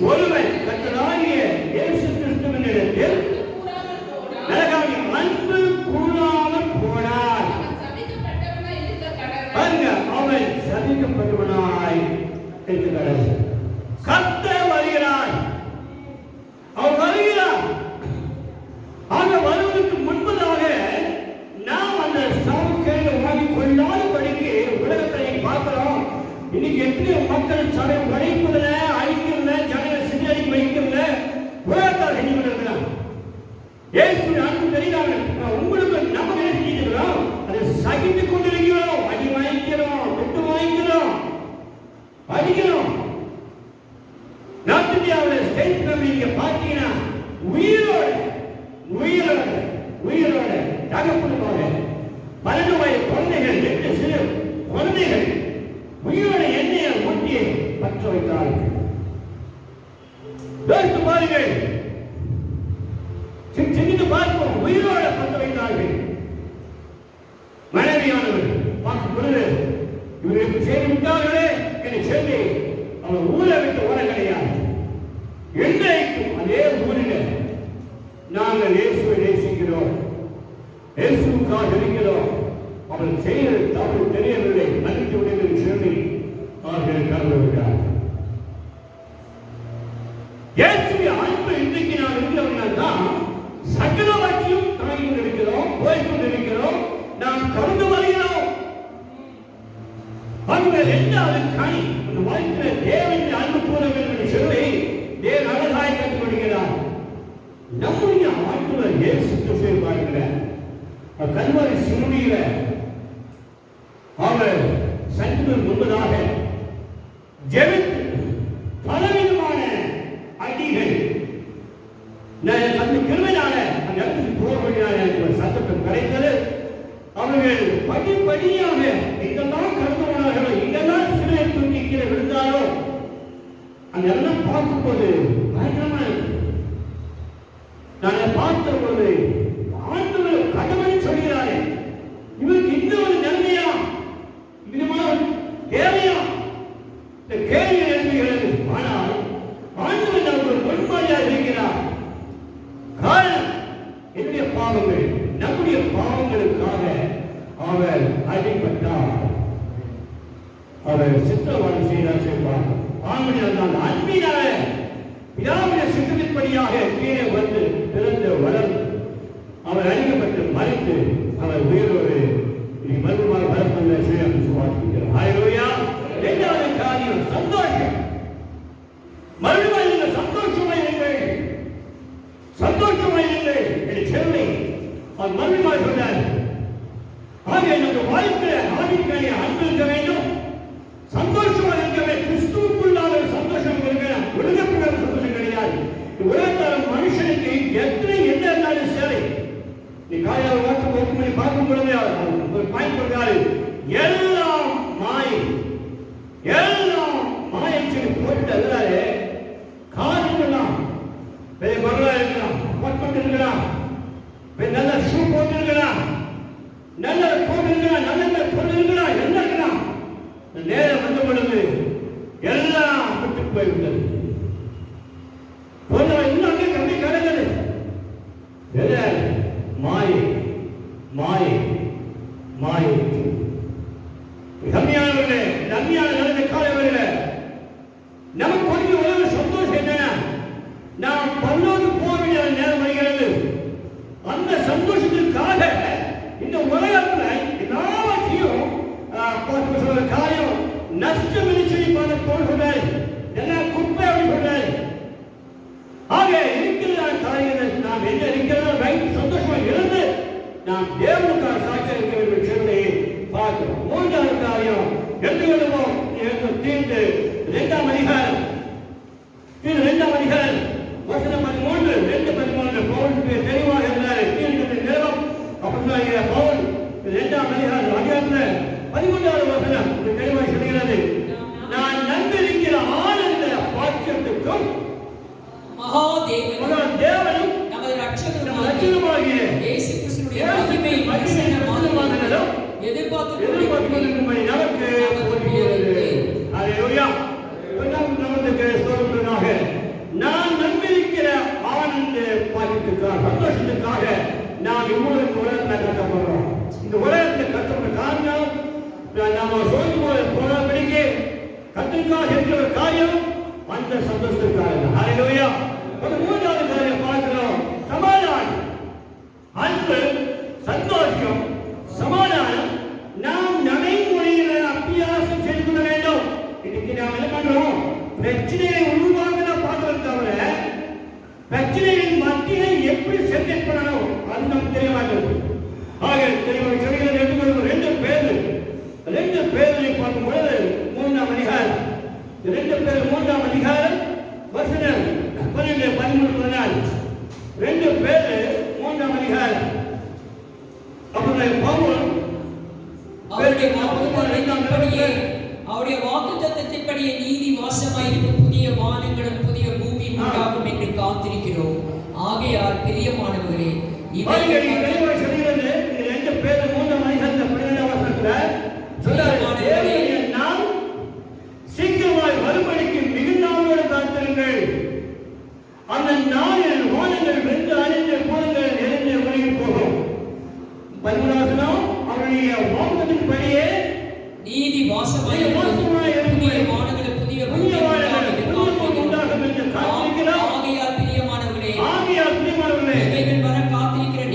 ஒருவன் கர்த்தராகிய இயேசு கிறிஸ்துவினிடத்தில் அன்பு கூறாமல் போனார், அவன் சபிக்கப்பட்டவனாய் இருக்க கடவுள். கர்த்தர் வருகிறார். அவர் வருகிறார். ஆக வருவதற்கு முன்பதாக நாம் அந்த சாவுக்கையில வாங்கி கொள்ளாத படிக்கு உலகத்தை பார்க்கிறோம். இன்னைக்கு எத்தனையோ மக்கள் சபை உடைப்பதில், அழிக்கிறதுல, ஜனங்களை சிதறடிக்க வைக்கிறதுல உலகத்தால் செஞ்சு கொண்டிருக்கிறார். இயேசுவின் அன்பு தெரியாம உங்களுக்கு நம்ம என்ன செஞ்சிருக்கிறோம்? அதை சகித்துக் கொண்டிருக்கிறோம். அடி வாங்கிக்கிறோம், தொட்டு வாங்கிக்கிறோம், அடிக்கிறோம். நார்த் இந்தியாவில் ஸ்டேட் ஃபேமிலி நீங்க பார்த்தீங்கன்னா உயிரோட தகப்பனுமாக 12 வயது குழந்தைகள், 8 சிறு குழந்தைகள் உயிரோட எண்ணெயை ஊட்டி பற்ற வைத்தார்கள். பாருங்கள், சிந்தித்து பார்ப்போம். உயிரோட பற்ற வைத்தார்கள். மனைவியானவர் பார்க்கும் பொழுது இவருக்கு செய்து விட்டார்களே என்று சொல்லி அவர் ஊரை விட்டு ஓட கிடையாது. என்றைக்கும் அதே ஊரில் நாங்கள் இயேசுவை நேசிக்கிறோம், இயேசுக்காக இருக்கிறோம். அவர் செய்வது தவறு தெரியவில்லை, மன்னித்து விடுங்கள் சொல்லி அவர்கள் கலந்து விட்டார். இயேசுவின் அன்பு இன்றைக்கு நாம் இருக்கிறவர்கள் தான் சகலவற்றையும் தாங்கி கொண்டிருக்கிறோம், போய்கொண்டிருக்கிறோம், நாம் கடந்து வருகிறோம். அவர்கள் எந்தாவது கனி அந்த வாழ்க்கையில் தேவன் அன்பு கூற வேண்டும் என்று சொல்லி தேவன் அழகாய் கற்றுக் கொடுக்கிறார். நம்முடைய ஆண்டவர் இயேசு கிறிஸ்துவை பார்க்கிறார். கல்வாரி சிலுவையில அவர் சற்று முன்பதாக ஜெபித்து பலவிதமான அடிகள் அந்த கிருமையினால அந்த இடத்துக்கு போக வேண்டிய சத்தத்தை கிடைத்தது. அவர்கள் படிப்படியாக எங்கெல்லாம் கடந்து போனார்களோ, எங்கெல்லாம் சிலையை தூக்கி கீழே விழுந்தாரோ அந்த எல்லாம் பார்க்கும்போது பயங்கரமா நான் பார்த்த பொழுது ஆண்டவர் கடவுள் சொல்கிறாரே, இவருக்கு இன்னொரு நிலைமையா, இதுமான தேவையா இந்த கேள்வி எழுப்புகிறது. ஆனால் ஆண்டவர் நமக்கு முன்மாதிரியாக இருக்கிறார். காரணம் என்னுடைய பாவங்கள், நம்முடைய பாவங்களுக்காக அவர் அடிபட்டார், அவர் சித்திரவதை செய்தார் செய்வார். ஆண்மையால் அன்பினால பிதாவுடைய சித்தத்தின்படியாக கீழே வந்து பிறந்து வளர்ந்து அவர் அழிக்கப்பட்டு மறைத்து அவர் உயிரோடு இனி மறுபடியும் வரப்போகிற சுயம் விசுவாசிக்கிறார். ஹல்லேலூயா. இரண்டாவது காரியம் சந்தோஷம். மறுபடியும் நீங்கள் சந்தோஷமாயிருங்கள், சந்தோஷமாயிருங்கள் என்று சொல்லி அவர் மறுபடியும் சொன்னார். ஆக நமக்கு வாழ்க்கையில் ஆதிக்கடைய அன்பு இருக்க வேண்டும், சந்தோஷமாக இருக்கவே. கிறிஸ்துவுக்குள்ளான சந்தோஷம் இருக்கிற உலகப்புற சந்தோஷம் கிடையாது. உலகத்தால் மனுஷனுக்கு எத்தனை என்ன இருந்தாலும் சரி, நீ காலையில் வாட்ஸ்அப் ஓப்பன் பண்ணி பார்க்கும் பொழுது ஒரு பாயிண்ட் கொடுக்காது, எல்லாம் மாயை, எல்லாம் மாயை சொல்லி போட்டு அதுலாரு கார் இருக்கலாம், பெரிய பங்களா இருக்கலாம், அப்பார்ட்மெண்ட் இருக்கலாம், நல்ல ஷூ போட்டு இருக்கலாம், நல்ல கோட் இருக்கலாம், நல்ல பொருள் இருக்கலாம், எல்லாம் இருக்கலாம். நேரம் வந்த பொழுது எல்லாம் விட்டு போய்விட்டது. இன்னும் அங்கே கம்மி கடந்தது. மாயை மாயை மாயை. கம்மியானவர்களே, கம்மியான நடந்த காலவர்களே, நமக்கு கொஞ்சம் உலக சந்தோஷம் என்னன்னா, நாம் பல்லோடு போக வேண்டிய நேரம் வருகிறது. அந்த சந்தோஷத்திற்காக இந்த உலகத்தில் எல்லாவற்றையும் காரியம் நஷ்டம் சொல்லி பார்க்க சொல்றாரு, எல்லாம் குப்பை அப்படி சொல்றாரு. ஆக இருக்கிற காரியங்கள் நாம் என்ன இருக்கிறதோ வைத்து சந்தோஷமாக இருந்து நாம் தேவனுக்காக சாட்சியாக இருக்க வேண்டும் சொல்லி பார்க்கிறோம். மூன்றாவது காரியம் என்று விடுவோம் தீர்ந்து 2ஆம் அதிகாரம், 2ஆம் அதிகாரம் வசனம் 13, 2:13 பவுலுக்கு தெளிவாக இருந்தார். தீர்க்கத்தின் நிறுவனம் அப்படின்னா பவுல் 2ஆம் அதிகாரத்தில் 13வது வசனம் தெளிவாக சொல்கிறது, நான் நம்பியிருக்கிற ஆனந்த பாக்கியத்துக்கும் தேவனும் நமது ரட்சகருமாகிய இயேசு கிறிஸ்துவின் மகிமையை பிரசன்னமானதும் எதிர்பார்த்துக்கொண்டிருக்கும்படி நமக்கு புரிகிறது. ஹல்லேலூயா. நமக்கு ஸ்தோத்திரமாக நான் நம்பியிருக்கிற ஆனந்த பாக்கியத்துக்காக, சந்தோஷத்துக்காக நாம் இவ்வளவு உலகத்தில் கட்டப்படுறோம். இந்த உலகத்தில் கட்டப்பட்ட காரணம் நாம சோதிக்கும் போனபடிக்கு கத்திற்காக இருக்கிற ஒரு காரியம் அந்த சந்தோஷத்துக்காக. ஹல்லேலூயா. ஒரு மூன்றாவது காரியம் பார்க்கிறோம், சமாதானம், அன்பு, சந்தோஷம், சமாதானம். நாம் நடைமுறையில அபியாசம் செய்து கொள்ள வேண்டும். இன்னைக்கு நாம் என்ன பண்றோம், பிரச்சனையை உருவாக்க பார்க்கறது தவிர பிரச்சனையின் மத்தியை எப்படி செட்டில் பண்ணணும் அது நமக்கு தெரிய மாட்டேங்குது. ஆக தெரியும் சொல்கிறது 2 பேரை பார்க்கும் பொழுது 3ஆம் அதிகாரம், 2 பேர் 3ஆம் அதிகாரம் வசனம் 12, 13 2 பேர் 3ஆம் அதிகாரம். அவருடைய பவுல் அவருடைய வாக்குத்தத்தத்தின்படியே நீதி வாசமாயிருக்கும் புதிய வானங்களும் புதிய பூமி உண்டாகும் என்று காத்திருக்கிறோம். ஆகையால் பிரியமானவர்களே, இவர்கள் சொல்கிறது 2 பேர் 3ஆம் அதிகாரத்தில் 12ஆம் வசனத்தில் நாம் சீக்கிரமாய் வரும்படிக்கு மிகுந்தாவோடு காத்திருங்கள். அந்த நாளில் வானங்கள் வென்று அணிந்த பூதங்கள் எரிந்து ஒழுகி போகும். 13 அவருடைய வாக்குத்தத்தின்படியே நீதி வாசமாயிருக்கும் புதிய வானங்களும் புதிய பூமி உண்டாகும் என்று காத்திருக்கிறோம். ஆகையால் பிரியமானவர்களே,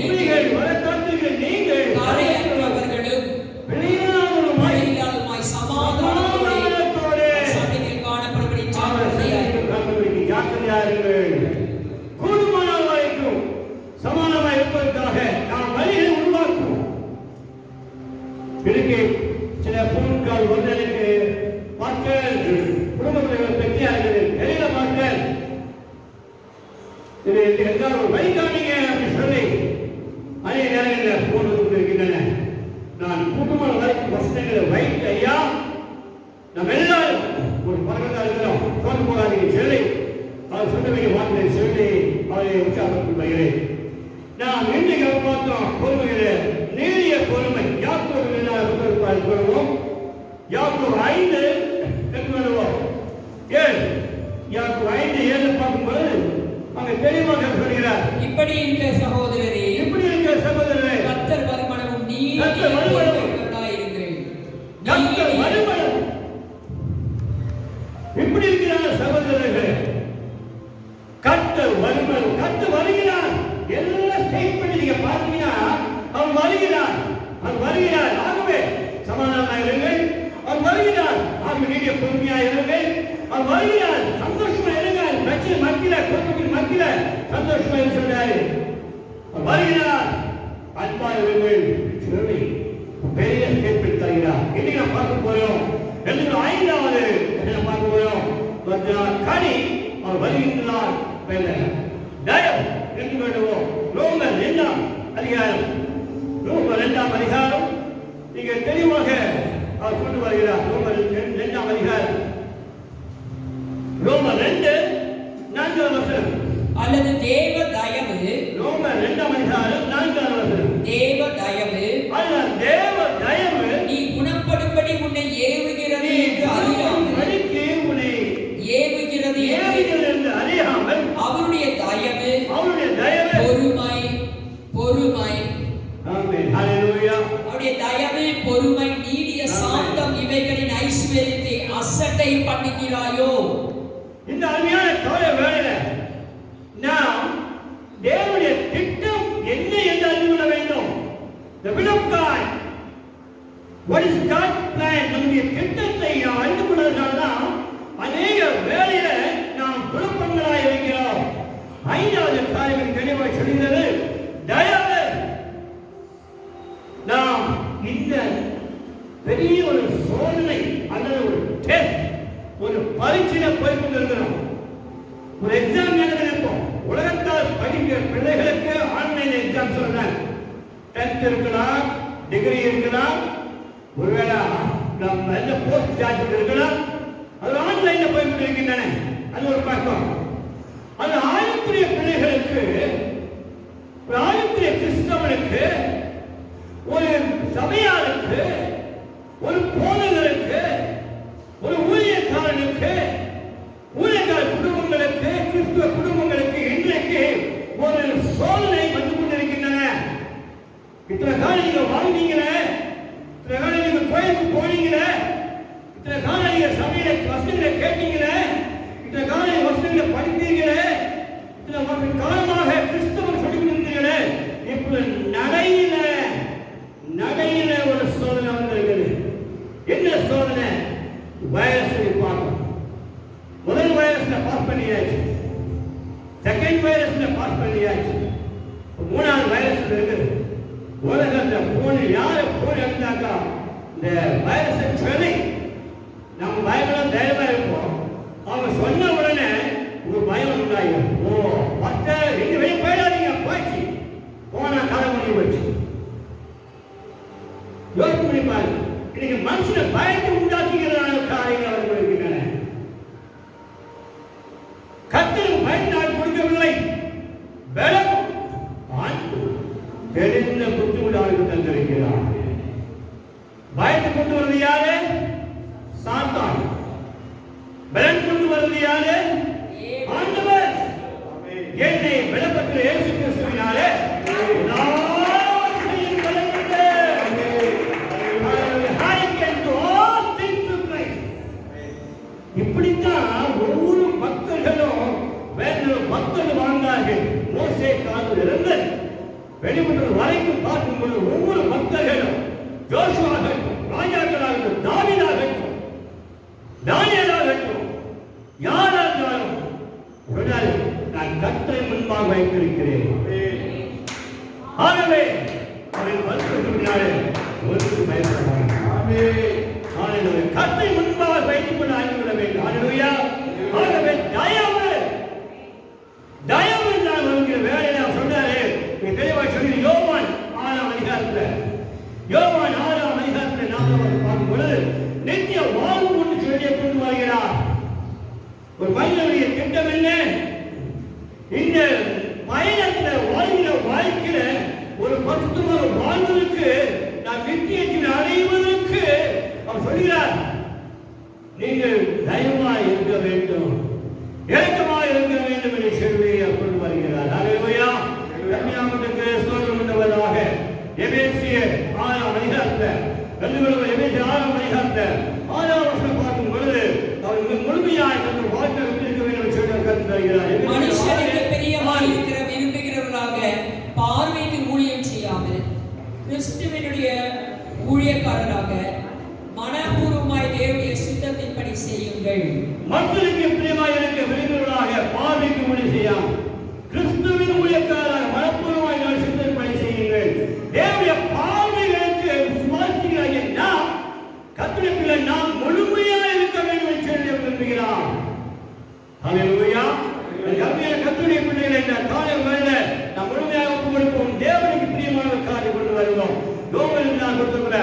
இவைகள் வர காத்திருக்கிற நீங்கள் காரையற்றவர்களும் வெளியில்லாதவருமாய் சமாதானத்தோடு சமீபத்தில் காணப்படும்படி ஜாக்கிரதையாயிருங்கள். கூடுமானால் வரைக்கும் சமாதானமாக இருப்பதற்காக நாம் வழிகளை உருவாக்குவோம். இதுக்கு சில பொருட்கள் ஒன்றனுக்கு மக்கள் குடும்பத்தில் பெற்றியா இருக்குது, தெரியல மக்கள் இது எங்காவது ஒரு வழி காமிங்க அப்படின்னு சொல்லி அநேக நேரங்களில் போன் வந்து கொண்டிருக்கின்றன. நான் குடும்பம் வரைக்கும் வசனங்களை வைத்து ஐயா நம்ம எல்லாரும் ஒரு பழக்கத்தான் இருக்கிறோம், போன் போடாதீங்க சொல்லி அவர் சொன்னவங்க வார்த்தை சொல்லி அவரை உற்சாகப்படுத்துகிறேன். நாம் இன்றைக்கு பார்த்தோம் பொறுமையிலே நீடிய பொறுமை. யாக்கோபு கொள்வோம், யாக்கோபு 5 வருவோம். யாக்கோபு 5:7 பார்க்கும்போது அங்கே தெளிவாக சொல்கிறார், இப்படி இருக்கிற சகோதரரே, கர்த்தர் வருமனமும் கர்த்தர் வருமனம் இப்படி இருக்கிறார் சகோதரர்களே. கர்த்தர் வருமனம், கர்த்தர் வருகிறார். எல்லாம் ஸ்டேட் பண்ணி நீங்க பார்த்தீங்கன்னா மட்டும் நீடிய பொறுமையாக இருங்கள். அவர் வருகிறார், சந்தோஷமா இருங்கள். பிரச்சனை மத்தியில, குடும்பத்தின் மத்தியில சந்தோஷமா இருக்க சொல்றாரு. அவர் வருகிறார், அன்பாக இருங்கள் சொல்லி பெரிய ஸ்டேட்மெண்ட் தருகிறார். இன்னைக்கு நாம் பார்க்க போறோம். 5வது பார்க்க போறோம். கனி அவர் வருகின்றார். தயம் என்று வேண்டுவோம். ரோமர் 2ஆம் அதிகாரம், ரோமர் 2ஆம் அதிகாரம் நீங்க தெளிவாக அவர் கொண்டு வருகிறார். ரோமர் 2ஆம் அதிகாரம், ரோமர் 2:4 வசனம். அல்லது தேவ தயவு, ரோமர் 2ஆம் அதிகாரம் 4 வசனம். தேவ தயவு அல்ல தேவ தயவு நீ குணப்படும்படி உன்னை ஏவுகிறது என்று அறியாமல், அடிக்கு உன்னை ஏவுகிறது என்று அறியாமல் அவருடைய தயவு பொறுமை, பொறுமை, ஆமென், ஹalleluya. அவருடைய தயவு பொறுமை நீடிய சாந்தம் இவைகளின் ஐஸ்வரியத்தை அசட்டை பண்ணுகிறாயோ. இந்த அருமையான கால வேளையில நாம் தேவனுடைய திட்டம் என்ன என்று அறிந்து கொள்ள வேண்டும். The will of God, what is God's plan? நம்முடைய திட்டத்தை நாம் அறிந்து கொள்வதற்காக அநேக வேளையில நாம் குழப்பங்களாய் இருக்கிறோம். 5வது காரியம் தெளிவாக சொல்கிறது, தயவு. நாம் இந்த பெரிய ஒரு சோதனை அல்லது ஒரு டெஸ்ட், ஒரு பரீட்சையில போய் கொண்டிருக்கிறோம். ஒரு எக்ஸாம் எழுதுறோம். உலகத்தால் படிக்கிற பிள்ளைகளுக்கு ஆன்லைன் எக்ஸாம் சொல்றாங்க. 10th இருக்கலாம், டிகிரி இருக்கலாம், ஒருவேளை நம்ம எந்த போஸ்ட் கிராஜுவேட் இருக்கலாம். அது ஆன்லைன்ல போய் கொண்டிருக்கின்றன. அது ஒரு பக்கம். அது ஆயுத்திரிய பிள்ளைகளுக்கு, ஒரு ஆயுத்திரிய கிறிஸ்தவனுக்கு, ஒரு சபையாருக்கு, ஒரு போதகருக்கு, ஒரு ஊழியக்காரனுக்கு, ஊழியக்கார குடும்பங்களுக்கு, கிறிஸ்துவ குடும்பங்களுக்கு இன்றைக்கு ஒரு சோதனை வந்து கொண்டிருக்கின்றன. இத்தனை காலம் நீங்க வாழ்ந்தீங்களே, இத்தனை காலம் நீங்க கோயிலுக்கு போனீங்களே, இத்தனை காலம் நீங்க சபையில வசனங்களை கேட்டீங்களே, இத்தனை காலம் வசனங்களை படித்தீங்களே, இத்தனை காலமாக கிறிஸ்தவன் சொல்லிக் கொண்டிருந்தீங்களே, இப்ப நடையில ஒரு சோதனை வந்திருக்குது. என்ன சோதனை? வைரஸை பார்க்கணும். முதல் வைரஸ்ல பாஸ் பண்ணியாச்சு, செகண்ட் வைரஸ்ல பாஸ் பண்ணியாச்சு, 3வது வைரஸ் இருக்குது. உலகத்துல போன் யாரு போன் எடுத்தாக்கா இந்த வைரஸை சொல்லி நம்ம பயப்பட தைரியமா இருப்போம். அவங்க சொன்ன உடனே ஒரு பயம் உண்டாகும். ஓ மற்ற 2 வெளியே போயிடாதீங்க, போயிடுச்சு, போனா கதை பண்ணி போச்சு. யோசிச்சு பண்ணி பாருங்க. இன்னைக்கு மனுஷனை பயத்தை உண்டாக்குகிறதான காரியங்கள் அவர்கள் இருக்கின்றன. கர்த்தருக்கு பயந்தால் கொடுக்கவில்லை, பலம் அன்பு தெரிந்த புத்தியுள்ளவர்களுக்கு தந்திருக்கிறார். பயத்தை கொண்டு வருவது யாரு? சாத்தான். பலன் கொண்டு வருவது யாரு? ஆண்டவர். என்னை பலப்பட்ட இயேசு கிறிஸ்துவினாலே இப்படித்தான் ஒவ்வொரு பக்தர்களும் வேற பக்தர்கள் வாழ்ந்தார்கள். மோசே காலத்தில் இருந்து வெளிப்பட்டது வரைக்கும் பார்க்கும்போது ஒவ்வொரு பக்தர்களும் ஜோசுவாகட்டும், ராஜாக்களாகட்டும், தாவீதாகட்டும், தானியேலாகட்டும், யாராலும் சொன்னாரு, நான் கர்த்தரை முன்பாக வைத்திருக்கிறேன். ஆகவே அவரின் வருஷத்தினாலே ஒருக்கு பயப்படாது. கர்த்தரை முன்பாக வைத்துக் கொண்டு ஆகிவிட வேண்டும். ஆகவே தயவு நான் வருகிற வேலையை நான் சொன்னாரு. தெளிவாக சொல்லி யோவான் 6ஆம் அதிகாரத்தில், யோவான் 6ஆம் அதிகாரத்தில் நாம் பார்க்கும் பொழுது நித்திய வாழ்வு கொண்டு சொல்லியை கொண்டு வருகிறார். ஒரு மனிதனுடைய திட்டம் என்ன? இந்த பயணத்தில் வாழ்கிற வாழ்க்கையில ஒரு பரிசுத்தமாக வாழ்வதற்கு, நான் நித்தியத்தில் அடைவதற்கு அவர் சொல்கிறார், நீங்கள் தயவாய் இருக்க வேண்டும், இரக்கமாக இருக்க வேண்டும் என்று சொல்லியை கொண்டு வருகிறார். ஹல்லேலூயா. கன்னியாகுமரிக்கு ஸ்தோத்திரம் உண்டாவதாக. எபேசியர் 6ஆம் அதிகாரத்தில், எபேசியர் 6ஆம் அதிகாரத்தில் 6ஆம் வசனம் பார்க்கும் பொழுது அவர் முழுமையாய் தன்னுடைய வாழ்க்கை இருக்க வேண்டும் என்று சொல்லி கற்று தருகிறார். மனுஷனுக்கு பிரியமாய் இருக்கிற விரும்புகிறவர்களாக பார்வைக்கு ஊழியம் செய்யாமல் கிறிஸ்துவினுடைய ஊழியக்காரராக மனப்பூர்வமாய் தேவனுடைய சித்தத்தின் செய்யுங்கள். மக்களுக்கு பிரியமாய் இருக்க விரும்புவதாக பார்வைக்கு ஊழியம் செய்யாம் கிறிஸ்துவின் ஊழியக்காரராக மனப்பூர்வமாய் நான் சிந்தனை பணி செய்யுங்கள். தேவனுடைய பார்வைகளுக்கு விசுவாசிகளாகிய நாம் கர்த்தருக்குள்ள நாம் முழுமையாக இருக்க வேண்டும் என்று சொல்லி விரும்புகிறார். ஹல்லேலூயா. கர்த்தருடைய பிள்ளைகளை இந்த காலை வேளையில் நாம் முழுமையாக ஒப்புக் கொடுப்போம். தேவனுக்கு பிரியமான காரியம் கொண்டு வருவோம். ரோமர் நான் கொடுத்துக்கிற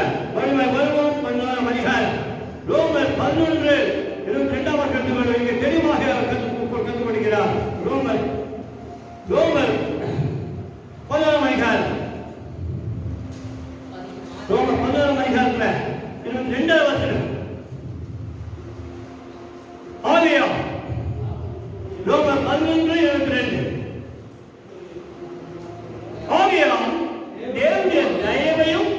வருவோம் 11 அதிகாரம் ரோமர் 11:22 கற்றுக்கொள்ள இங்கே தெளிவாக கற்றுக்கொடுக்கிறார். ரோமர் 11 அதிகாரம் ரோமர் 11 அதிகாரத்தில் 22 வசனம். ஆகையால் ரோமர் 11:22 ஆகையால் தேவனுடைய தயவையும்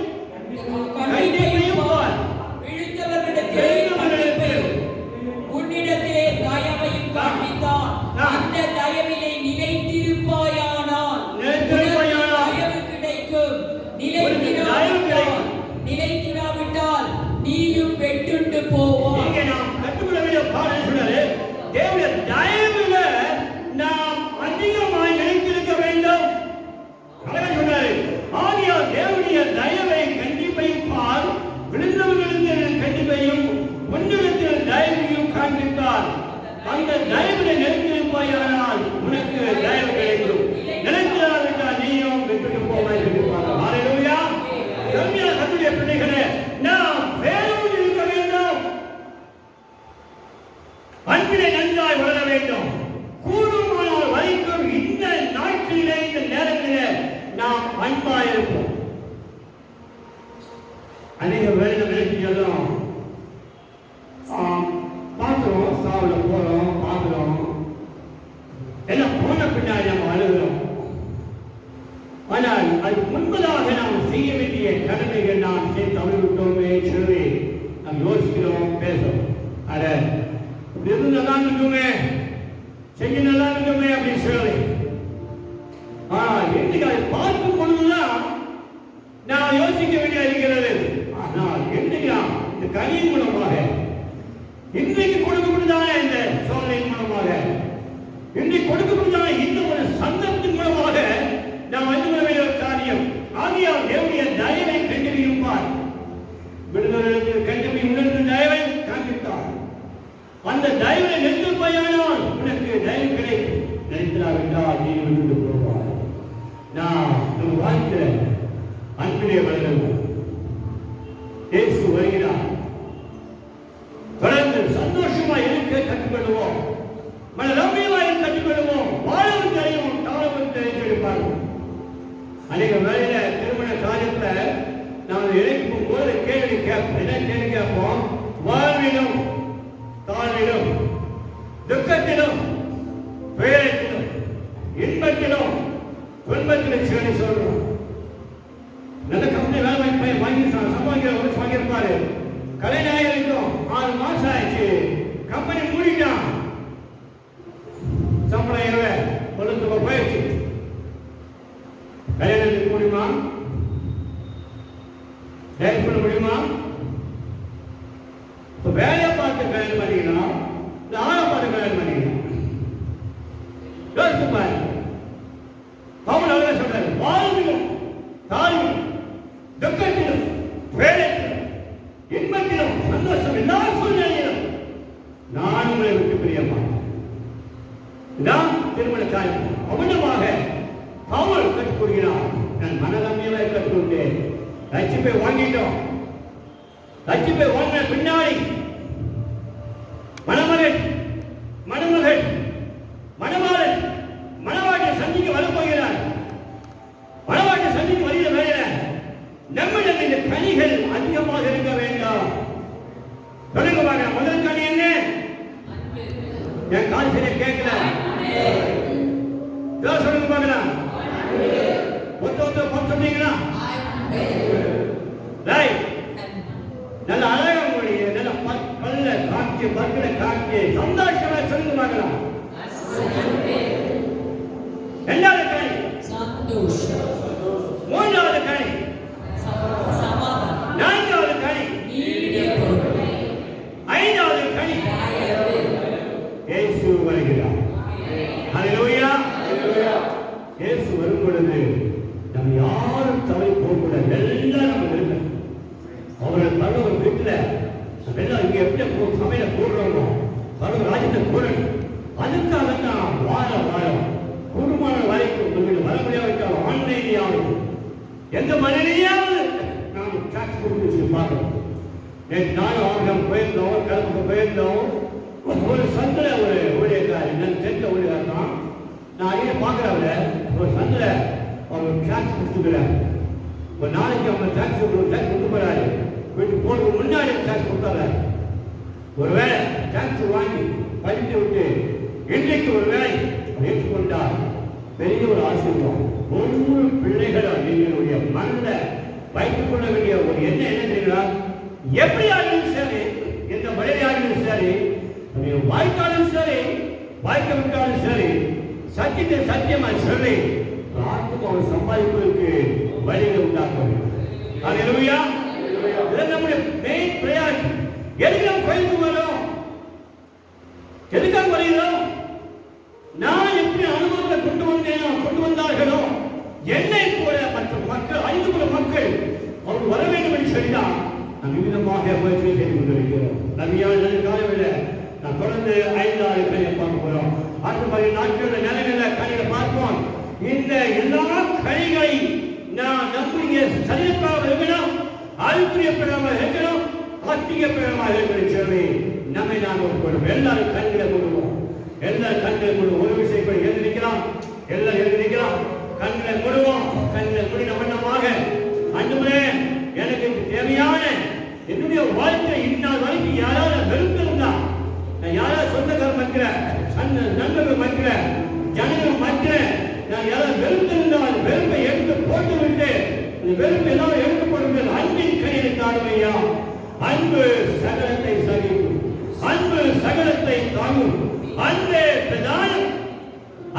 கண்டிப்பையும் பார். உன்னிடத்திலே தயவையும் காண்பித்தான். அந்த தயவிலே நிலைத்திருப்பாயானால் தயவு கிடைக்கும். நிலைத்திராவிட்டால் நீயும் வெட்டுண்டு போவாய். இங்கே நாம் கற்றுக்கொள்ள வேண்டிய பாடம் சொல்றாரு, தேவனுடைய தயவுல நாம் அதிகமாய் நிலைத்திருக்க வேண்டும். அழகா சொல்றாரு, ஆகையால் தேவனுடைய தயவை கண்டிப்பையும் பார். விழுந்தவர்களுக்கு கண்டிப்பையும் உன்னிடத்தில் தயவையும் காண்பித்தார். அந்த தயவிலே நிலைத்திருப்பாயானால் உனக்கு தயவு கிடைக்கும். நிலைத்திராவிட்டால் நீயும் வெட்டுண்டு போவாய் சொல்லியிருப்பாங்க. ஹல்லேலூயா. கர்த்தருடைய பிள்ளைகளே, நாம் வேரோடு இருக்க வேண்டும். அன்பிலே நன்றாய் வளர வேண்டும். கூடுமானால் வரைக்கும் இந்த நாட்களிலே இந்த நேரத்திலே நாம் அன்பாய் இருப்போம். அநேக வேலை விளக்கியதும் பார்க்கிறோம், சாவுல போறோம், பார்க்கிறோம், எல்லாம் போன பின்னாடி நம்ம அழுகிறோம். ஆனால் அது முன்பதாக நாம் செய்ய வேண்டிய கடமைகள் நாம் செய்து தவறிவிட்டோமே சொல்லி நாம் யோசிக்கிறோம், பேசுறோம். அட இது நல்லா இருக்குமே, செய்ய நல்லா இருக்குமே அப்படின்னு சொல்லி இன்னைக்கு அதை பார்க்கும் பொழுதுதான் நான் யோசிக்க வேண்டிய இருக்கிறது. ஆனால் என்னைக்கு இந்த கனியின் மூலமாக இன்றைக்கு கொடுக்கப்பட்டதான இந்த சோதனையின் மூலமாக இன்றைக்கு கொடுக்கப்பட்டதான இந்த ஒரு சந்தர்ப்பத்தின் மூலமாக நாம் வந்து வேண்டிய ஒரு காரியம். ஆகையால் தேவனுடைய தயவை கண்டிப்பார். விடுதலுக்கு கண்டிப்பை உணர்ந்து தயவை காண்பித்தார். அந்த தயவை நிறுத்தப்பையானால் உனக்கு தயவு கிடைக்கும். நிறுத்தினாவிட்டால் நீ விட்டு போவார். நாம் நம் வாழ்க்கையில அன்பிலே வளருவோம். இயேசு வருகிறார். தொடர்ந்து சந்தோஷமா இருக்க கற்றுக்கொள்வோம். மனரம்யமாய் கற்றுக்கொள்வோம். வாழவும் தெரியும், தாழவும் தெரிவிப்பார்கள். அநேக வேலையில திருமண காரியத்துல நாம் இணைக்கும் போது கேள்வி கேட்போம். என்ன கேள்வி கேட்போம்? வாழ்விலும் தாழ்விலும் துக்கத்திலும் துயரத்திலும் இன்பத்திலும் துன்பத்திலும் சொல்லி சொல்றோம். நல்ல கம்பெனி வேலை வாங்கி சம்பாதிக்கிற வாங்கியிருப்பாரு. கலைஞர் இருக்கும் 6 மாசம் ஆயிடுச்சு, கம்பெனி மூடிட்டான், சம்பளம் 20 போயிடுச்சு. கல்யாணம் இருக்க முடியுமா? டைரக்ட் பண்ண முடியுமா? வேலையை பார்த்து கல்யாணம் பண்ணிக்கலாம், இந்த ஆளை பார்த்து கல்யாணம் பண்ணிக்கலாம். யோசித்து பாருங்க. பவுல் அவரே சொல்றாரு, வாழ்விலும் தாழ்விலும் துக்கத்திலும் வேலைத்திலும் இன்பத்திலும் சந்தோஷம் எல்லா சூழ்நிலையிலும் நான் உங்களை விட்டு பிரிய மாட்டேன். இதான் திருமண காரியம். அவனமாக பவுல் கற்றுக் கொடுக்கிறார். நான் மனதம்மையில கற்றுக்கொண்டேன். ரட்சிப்பை வாங்கிட்டோம். ரட்சிப்பை வாங்கின பின்னாடி மணமகன் மணமகள் மணவாளன் மணவாட்டை சந்திக்க வரப்போகிறார். மணவாட்டை சந்திக்க வருகிற வேலை நம்மிடம் இந்த கனிகள் அதிகமாக இருக்க வேண்டாம். சொல்லுங்க பாருங்க, முதல் கனி என்ன? என் கால் சரியா கேட்கல. சொல்லுங்க பாக்கலாம். ஒருத்தர் சொன்னீங்களா? நல்ல அழகா மொழிய நல்ல பல்ல காட்சி பற்களை காட்சி சந்தோஷமா சொல்லுங்க பாக்கலாம். இரண்டாவது கனி சந்தோஷம். மூன்றாவது கனி சமாதானம். நான்காவது கனி ஐந்தாவது கனி ஒரு வீட்டுல எல்லாம் இங்க எப்படி சமையல போடுறோமோ பரவ ராஜ்யத்தை போடணும். அதுக்காக தான் வாரம் குடும்பமான வரைக்கும் உங்களுக்கு வர முடியாத ஆன்லைன்லையாவது எந்த மனையிலையாவது நாம் டாக்ஸ் கொடுத்து பார்க்கணும். நேற்று நானும் ஆங்கிலம் போயிருந்தோம், கிழக்கு போயிருந்தோம். ஒரு சந்தில ஒரு ஊழியக்கார் என்னன்னு தெரிஞ்ச ஊழியர் தான். நான் அங்கே பார்க்குறவங்க ஒரு சந்தில அவங்க டாக்ஸ் கொடுத்துக்கிறாங்க. ஒரு நாளைக்கு அவங்க டாக்ஸ் கொடுத்து போறாரு. வீட்டுக்கு போறதுக்கு முன்னாடி டாக்ஸ் கொடுத்தாரு. ஒருவேளை டாக்ஸ் வாங்கி படித்து விட்டு இன்றைக்கு ஒரு வேலை ஏற்றுக்கொண்டார். பெரிய ஒரு ஆசீர்வாதம். ஒவ்வொரு பிள்ளைகளும் எங்களுடைய மனதில் வைத்துக் கொள்ள வேண்டிய ஒரு எண்ணம் என்ன தெரியுங்களா? எப்படி ஆகியும் சரி, எந்த மழையாகியும் சரி, வாய்க்காலும் சரி, வாய்க்க விட்டாலும் சரி, சத்தியத்தை சத்தியமா சொல்லி ஆத்மாவை சம்பாதிப்பதற்கு வழிகளை உண்டாக்க வேண்டும். அல்லேலூயா. இது நம்முடைய மெயின் பிரையாரிட்டி. எதுக்கு நாம் கோயிலுக்கு வரோம்? எதுக்காக வருகிறோம்? நான் எப்படி அனுபவத்தை கொண்டு வந்தார்களோ என்னை போல மற்ற மக்கள் 5 மக்கள் அவர் வர வேண்டும் என்று சொல்லிதான் நாம் விதமாக முயற்சி செய்து கொண்டிருக்கிறோம். நம்பியான காலவில் நான் தொடர்ந்து 5-6 கனியை பார்க்க போறோம். அடுத்த 10 நாட்கள் நிலைகளில் கனிகளை பார்ப்போம். இந்த எல்லா கனிகளை நான் நம்முடைய சரீரமாக இருக்கணும், ஆழ்வுடைய பிறமாக இருக்கணும், ஆத்திக பிறமாக இருக்கணும் சொல்லி நம்மை நான் ஒப்புக்கொள்வோம். எல்லாரும் கண்களை மூடுவோம். எல்லாரும் கண்களை மூடுவோம். ஒரு விஷயம் எழுந்திருக்கலாம், எல்லாரும் எழுந்திருக்கலாம். கண்களை மூடுவோம். கண்களை மூடின வண்ணமாக ஆண்டவரே எனக்கு தேவையான என்னுடைய வாழ்க்கை இந்நாள் வரைக்கும் யாராவது வெறுத்திருந்தா, நான் யாராவது சொந்தக்காரர் மற்ற நண்பர்கள் மற்ற ஜனங்கள் மற்ற நான் யாராவது வெறுத்திருந்தால் வெறுப்பை எடுத்து போட்டு விட்டு இந்த வெறுப்பு எல்லாம் எடுத்து போட்டு அன்பின் கையை தாழ்மையா. அன்பு சகலத்தை சகிக்கும், அன்பு சகலத்தை தாங்கும், அன்பே பிரதானம்,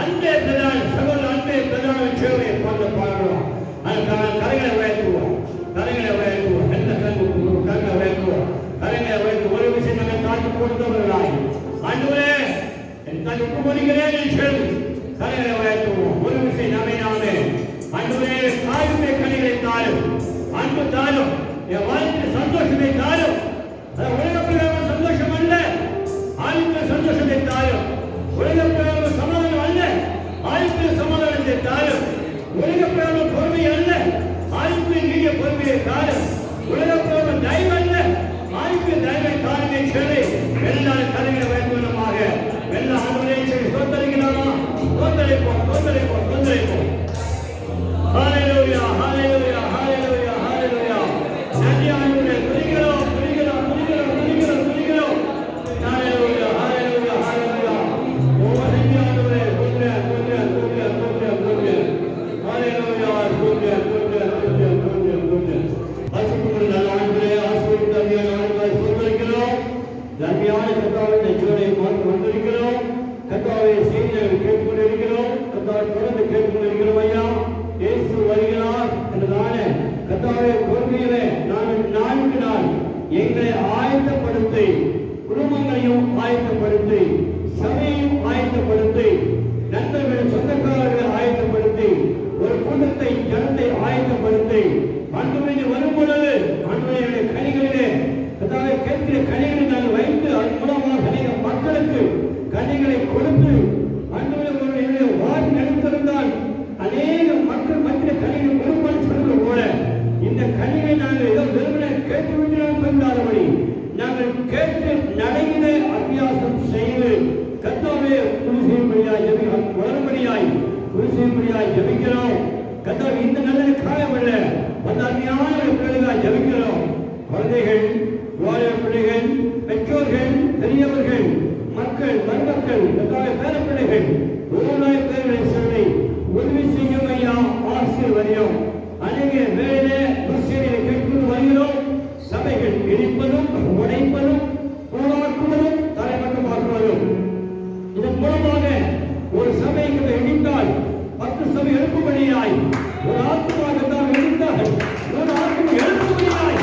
அன்பே பிரதானம், சகோதர அன்பே பிரதானம் சேவை போன்ற பாடுறோம். அதுக்காக கரைகளை உயர்த்துவோம், கரைகளை உயர்த்துவோம், எந்த கரைகளை உயர்த்துவோம், கரைகளை உயர்த்து ஒரு விஷயம் நாங்கள் காட்டு கொடுத்தவர்களாய் ஆண்டவரே என் தான் ஒப்பு கொடுக்கிறேன் சொல்லி கரைகளை உயர்த்துவோம். ஒரு விஷயம் நாமே ஆண்டவரே தாயுமே கனிகளை தாரும், அன்பு தாரும், என் வாழ்க்கையில் சந்தோஷத்தை தாரும். உலகப்பிரகார சந்தோஷம் அல்ல, ஆயுத்த சந்தோஷத்தை தாரும். உலகப்பிரகார சமாதானம் அல்ல, ஆயுத்த சமாதானத்தை தாரும். உலகப்பிரகார பொறுமை அல்ல, ஆயுத்த நீடிய பொறுமையை தாரும். உலகப்பிரகார தயவு அல்ல, ஆயுத்த தயவை தாருமே சொல்லி எல்லாரும் கதைகளை வைத்துள்ளமாக எல்லா ஆண்டுகளையும் சொல்லி தோத்தரிக்கலாமா? தோத்தரிப்போம். ஹalleluya, ஹalleluya, ஹalleluya, ஹalleluya. நன்றி ஆண்டவரே. துதிக்கிறோம். ஹalleluya, ஹalleluya, ஹalleluya. ஓ நன்றி ஆண்டவரே. ஹalleluya. ஆசீர்வதிக்கிற நல்ல ஆண்டவரே, ஆசீர்வதிக்கிற நாளுக்காய் ஸ்தோத்திரிக்கிறோம். நன்மையான கர்த்தாவே ஜீவனை பார்த்து வந்திருக்கிறோம். கர்த்தாவே செய்தியை கேட்டுக்கொண்டிருக்கிறோம். கர்த்தாவை தொடர்ந்து கேட்டுக்கொண்டிருக்கிறோம். ஐயா இயேசு வருகிறார் என்றதானே கர்த்தாவே பொறுமையிலே நாளுக்கு நாள் எங்களை ஆயத்தப்படுத்தி, குடும்பங்களையும் ஆயத்தப்படுத்தி, சபையையும் ஆயத்தப்படுத்தி, நண்பர்கள் சொந்தக்காரர்களை ஆயத்தப்படுத்தி, ஒரு கூட்டத்தை ஜனத்தை ஆயத்தப்படுத்தி ஆண்டவரே வரும் பொழுது ஆண்டவருடைய கனிகளிலே கர்த்தாவே கேட்கிற கனிகளை நாங்கள் வைத்து அதன் மூலமாக அநேக மக்களுக்கு கனிகளை கொடுத்து ஆண்டவருடைய வாரி நடத்திருந்தால் அநேக மக்கள் மத்திய கனிகள் கொடுப்பான்னு சொல்வது போல இந்த கனிகளை நாங்கள் ஏதோ வெறுமனே கேட்டுவிட்டு கொண்டாதபடி நாங்கள் கேட்டு நடையிலே அபியாசம் செய்து கர்த்தாவே வரும்படியாய் ஜெபிக்கிறோம். கர்த்தாவே இந்த நல்ல காலம் அல்ல, அந்த அருமையான பிள்ளைகளாய் ஜெபிக்கிறோம். குழந்தைகள், வாலிப பிள்ளைகள், பெற்றோர்கள், பெரியவர்கள், மக்கள், மருமக்கள், கர்த்தாவே பேர பிள்ளைகள், ஒவ்வொரு பேர்களை சொல்லி உதவி செய்யும் ஐயா. ஆசீர்வதியும். அநேக வேலை முஸ்லிம்களை கேட்பது வருகிறோம். சபைகள் இடிப்பதும் உடைப்பதும் உருவாக்குவதும் தலைமட்டமாக்குவதும் இதன் மூலமாக ஒரு சபைக்கு இடித்தால் 10 சபை எழுப்பும்படியாய், ஒரு ஆத்மாகத்தான் இடித்தால் ஒரு ஆத்மா எழுப்பும்படியாய்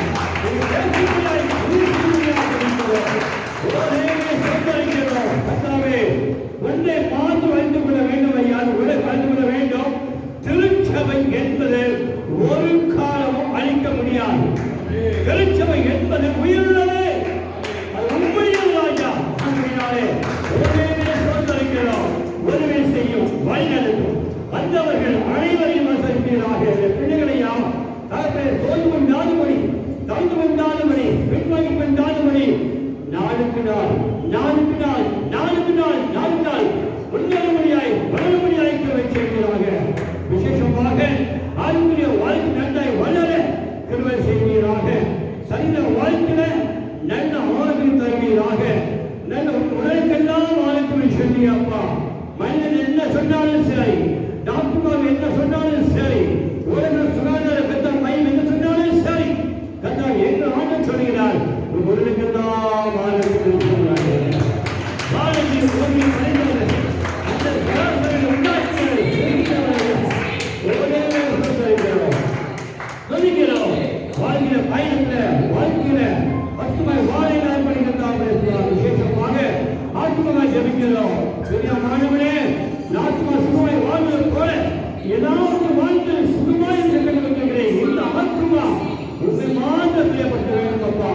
ஒன்றை பார்த்து வைத்துக் கொள்ள வேண்டும் ஐயா. கலந்து கொள்ள வேண்டும். திருச்சபை என்பது ஒரு காலமும் அழிக்க முடியாது. திருச்சபை என்பது உயிருள்ளது. அது உண்மையில் ராஜா. அதனாலே ஒருவே சோதரிக்கிறோம், ஒருவே செய்யும், வழிநடத்தும். வந்தவர்கள் அனைவரையும் வசதிப்பீராக. பிள்ளைகளையாம் தோல்வி கொண்டாடுமணி, தந்து கொண்டாடுமணி, பின்வாங்கி கொண்டாடுமணி, நாளுக்கு நாள் நாளுக்கு நாள் நாளுக்கு நாள் நாளுக்கு நாள் உன்னதமணியாய் வளர்மணியாய் வைத்திருக்கிறாங்க. விசேஷமாக ஆளுடைய வாழ்க்கை நன்றாய் வளர கிருபை செய்வீராக. சரீர வாழ்க்கையில நல்ல ஆரோக்கியம் தருவீராக. நல்ல உடலுக்கெல்லாம் ஆரோக்கியம் சொல்லி அப்பா. மனிதன் என்ன சொன்னாலும் சரி, டாக்டர் என்ன சொன்னாலும் சரி, உலக சுகாதார பெற்ற மையம் என்ன சொன்னாலும் சரி, கத்தா எங்க ஆண்டு சொல்கிறார் உடலுக்கெல்லாம் ஆரோக்கியம் சொல்கிறார்கள். வாழ்க்கையில் ஓய்வு மனிதர்கள் அந்த சராசரியை உண்டாக்குகிறார்கள். சொல்லுகிறோம் வாழ்கிற பயணத்தில் வாழ்க்கையில பசுமாய் வாழை நான் படிக்கிறதாக விசேஷமாக ஆத்மமாய் ஜபிக்கிறோம். பெரிய மாணவனே, ஆத்மா சுகமாய் வாழ்வது போல ஏதாவது வாழ்ந்து சுகமாய் செல்லுகிறேன். இந்த ஆத்மா உண்மை மாத்திரம் பிரியப்பட வேண்டும் அப்பா.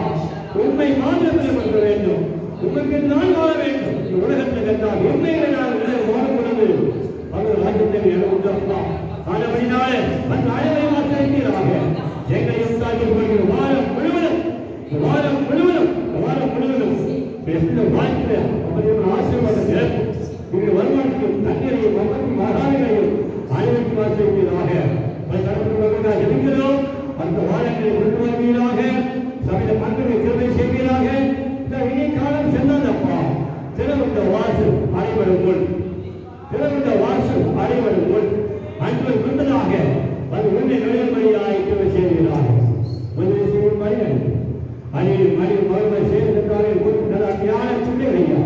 உண்மை மாத்திரம் பிரியப்பட வேண்டும். உங்களுக்கு நான் வாழ வேண்டும். உலகத்தில் கண்டால் உண்மைகளை நான் வாழும் பொழுது அவர் ராஜ்யத்தை எழுந்து அப்பா. ஆனபடினாலே அந்த அழகை மாற்றிருக்கிறாக எங்களை உண்டாக்கி கொள்கிற வாரம் முழுவதும் வாரம் முழுவதும் வாரம் முழுவதும் வாழ்க்கை அவருடைய ஆசீர்வாதம் இருக்கும். இங்கு வருமானத்தையும் நன்மையையும் மக்களும் மகான்களையும் அனைவருக்கும் வாசிக்கிறாக இருக்கிறோம். அந்த வாரங்களை கொண்டு வருவீராக. சபையில மக்களை கிருபை செய்வீராக. இந்த இனி காலம் சென்றதப்பா. திறவுண்ட வாசல் அனைவரும் முன், திறவுண்ட வாசல் அனைவரும் முன் அன்பு கொண்டதாக அது உன்னை நுழைவுபடியாய் கிருபை செய்வீராக. உதவி செய்யும் பணிகள் அணியில் மணி மறுமை சேர்ந்தாலே ஒரு ஞான பிள்ளைகளையா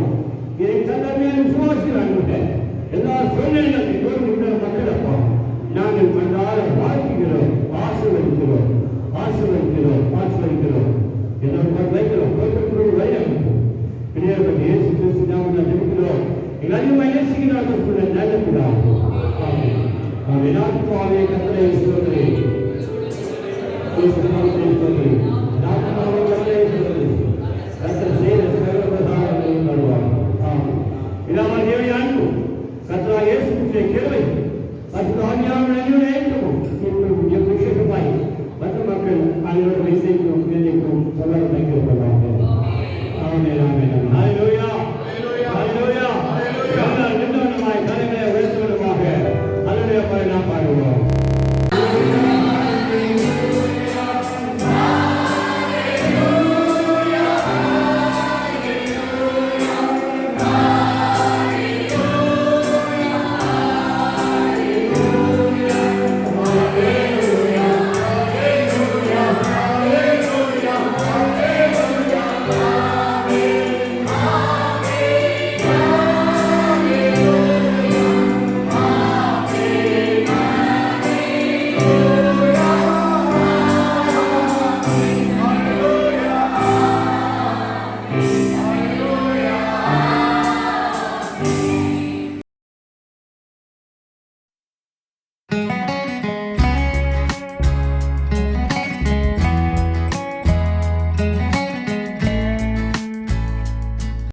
இதை தந்தமையான விசுவாசிகள் அன்புகள் எல்லா சூழ்நிலைகளும் தோல்வியுள்ள மக்கள் அப்பா நாங்கள் மன்றாட வாழ்த்துகிறோம், ஆசீர்வதிக்கிறோம், ஆசீர்வதிக்கிறோம், ஆசீர்வதிக்கிறோம். எல்லோரும் வைக்கிறோம் கோயிலுக்குள் வைரம் பிரியர்கள் இயேசு கிறிஸ்து நாமத்தில் ஜெபிக்கிறோம். எங்கள் அதிகமாக நேசிக்கிறார்கள் நல்ல பிதாவே. நாம் எல்லாத்துக்குமாவே கர்த்தரை ஸ்தோத்திரி மக்கள் அனைவரும்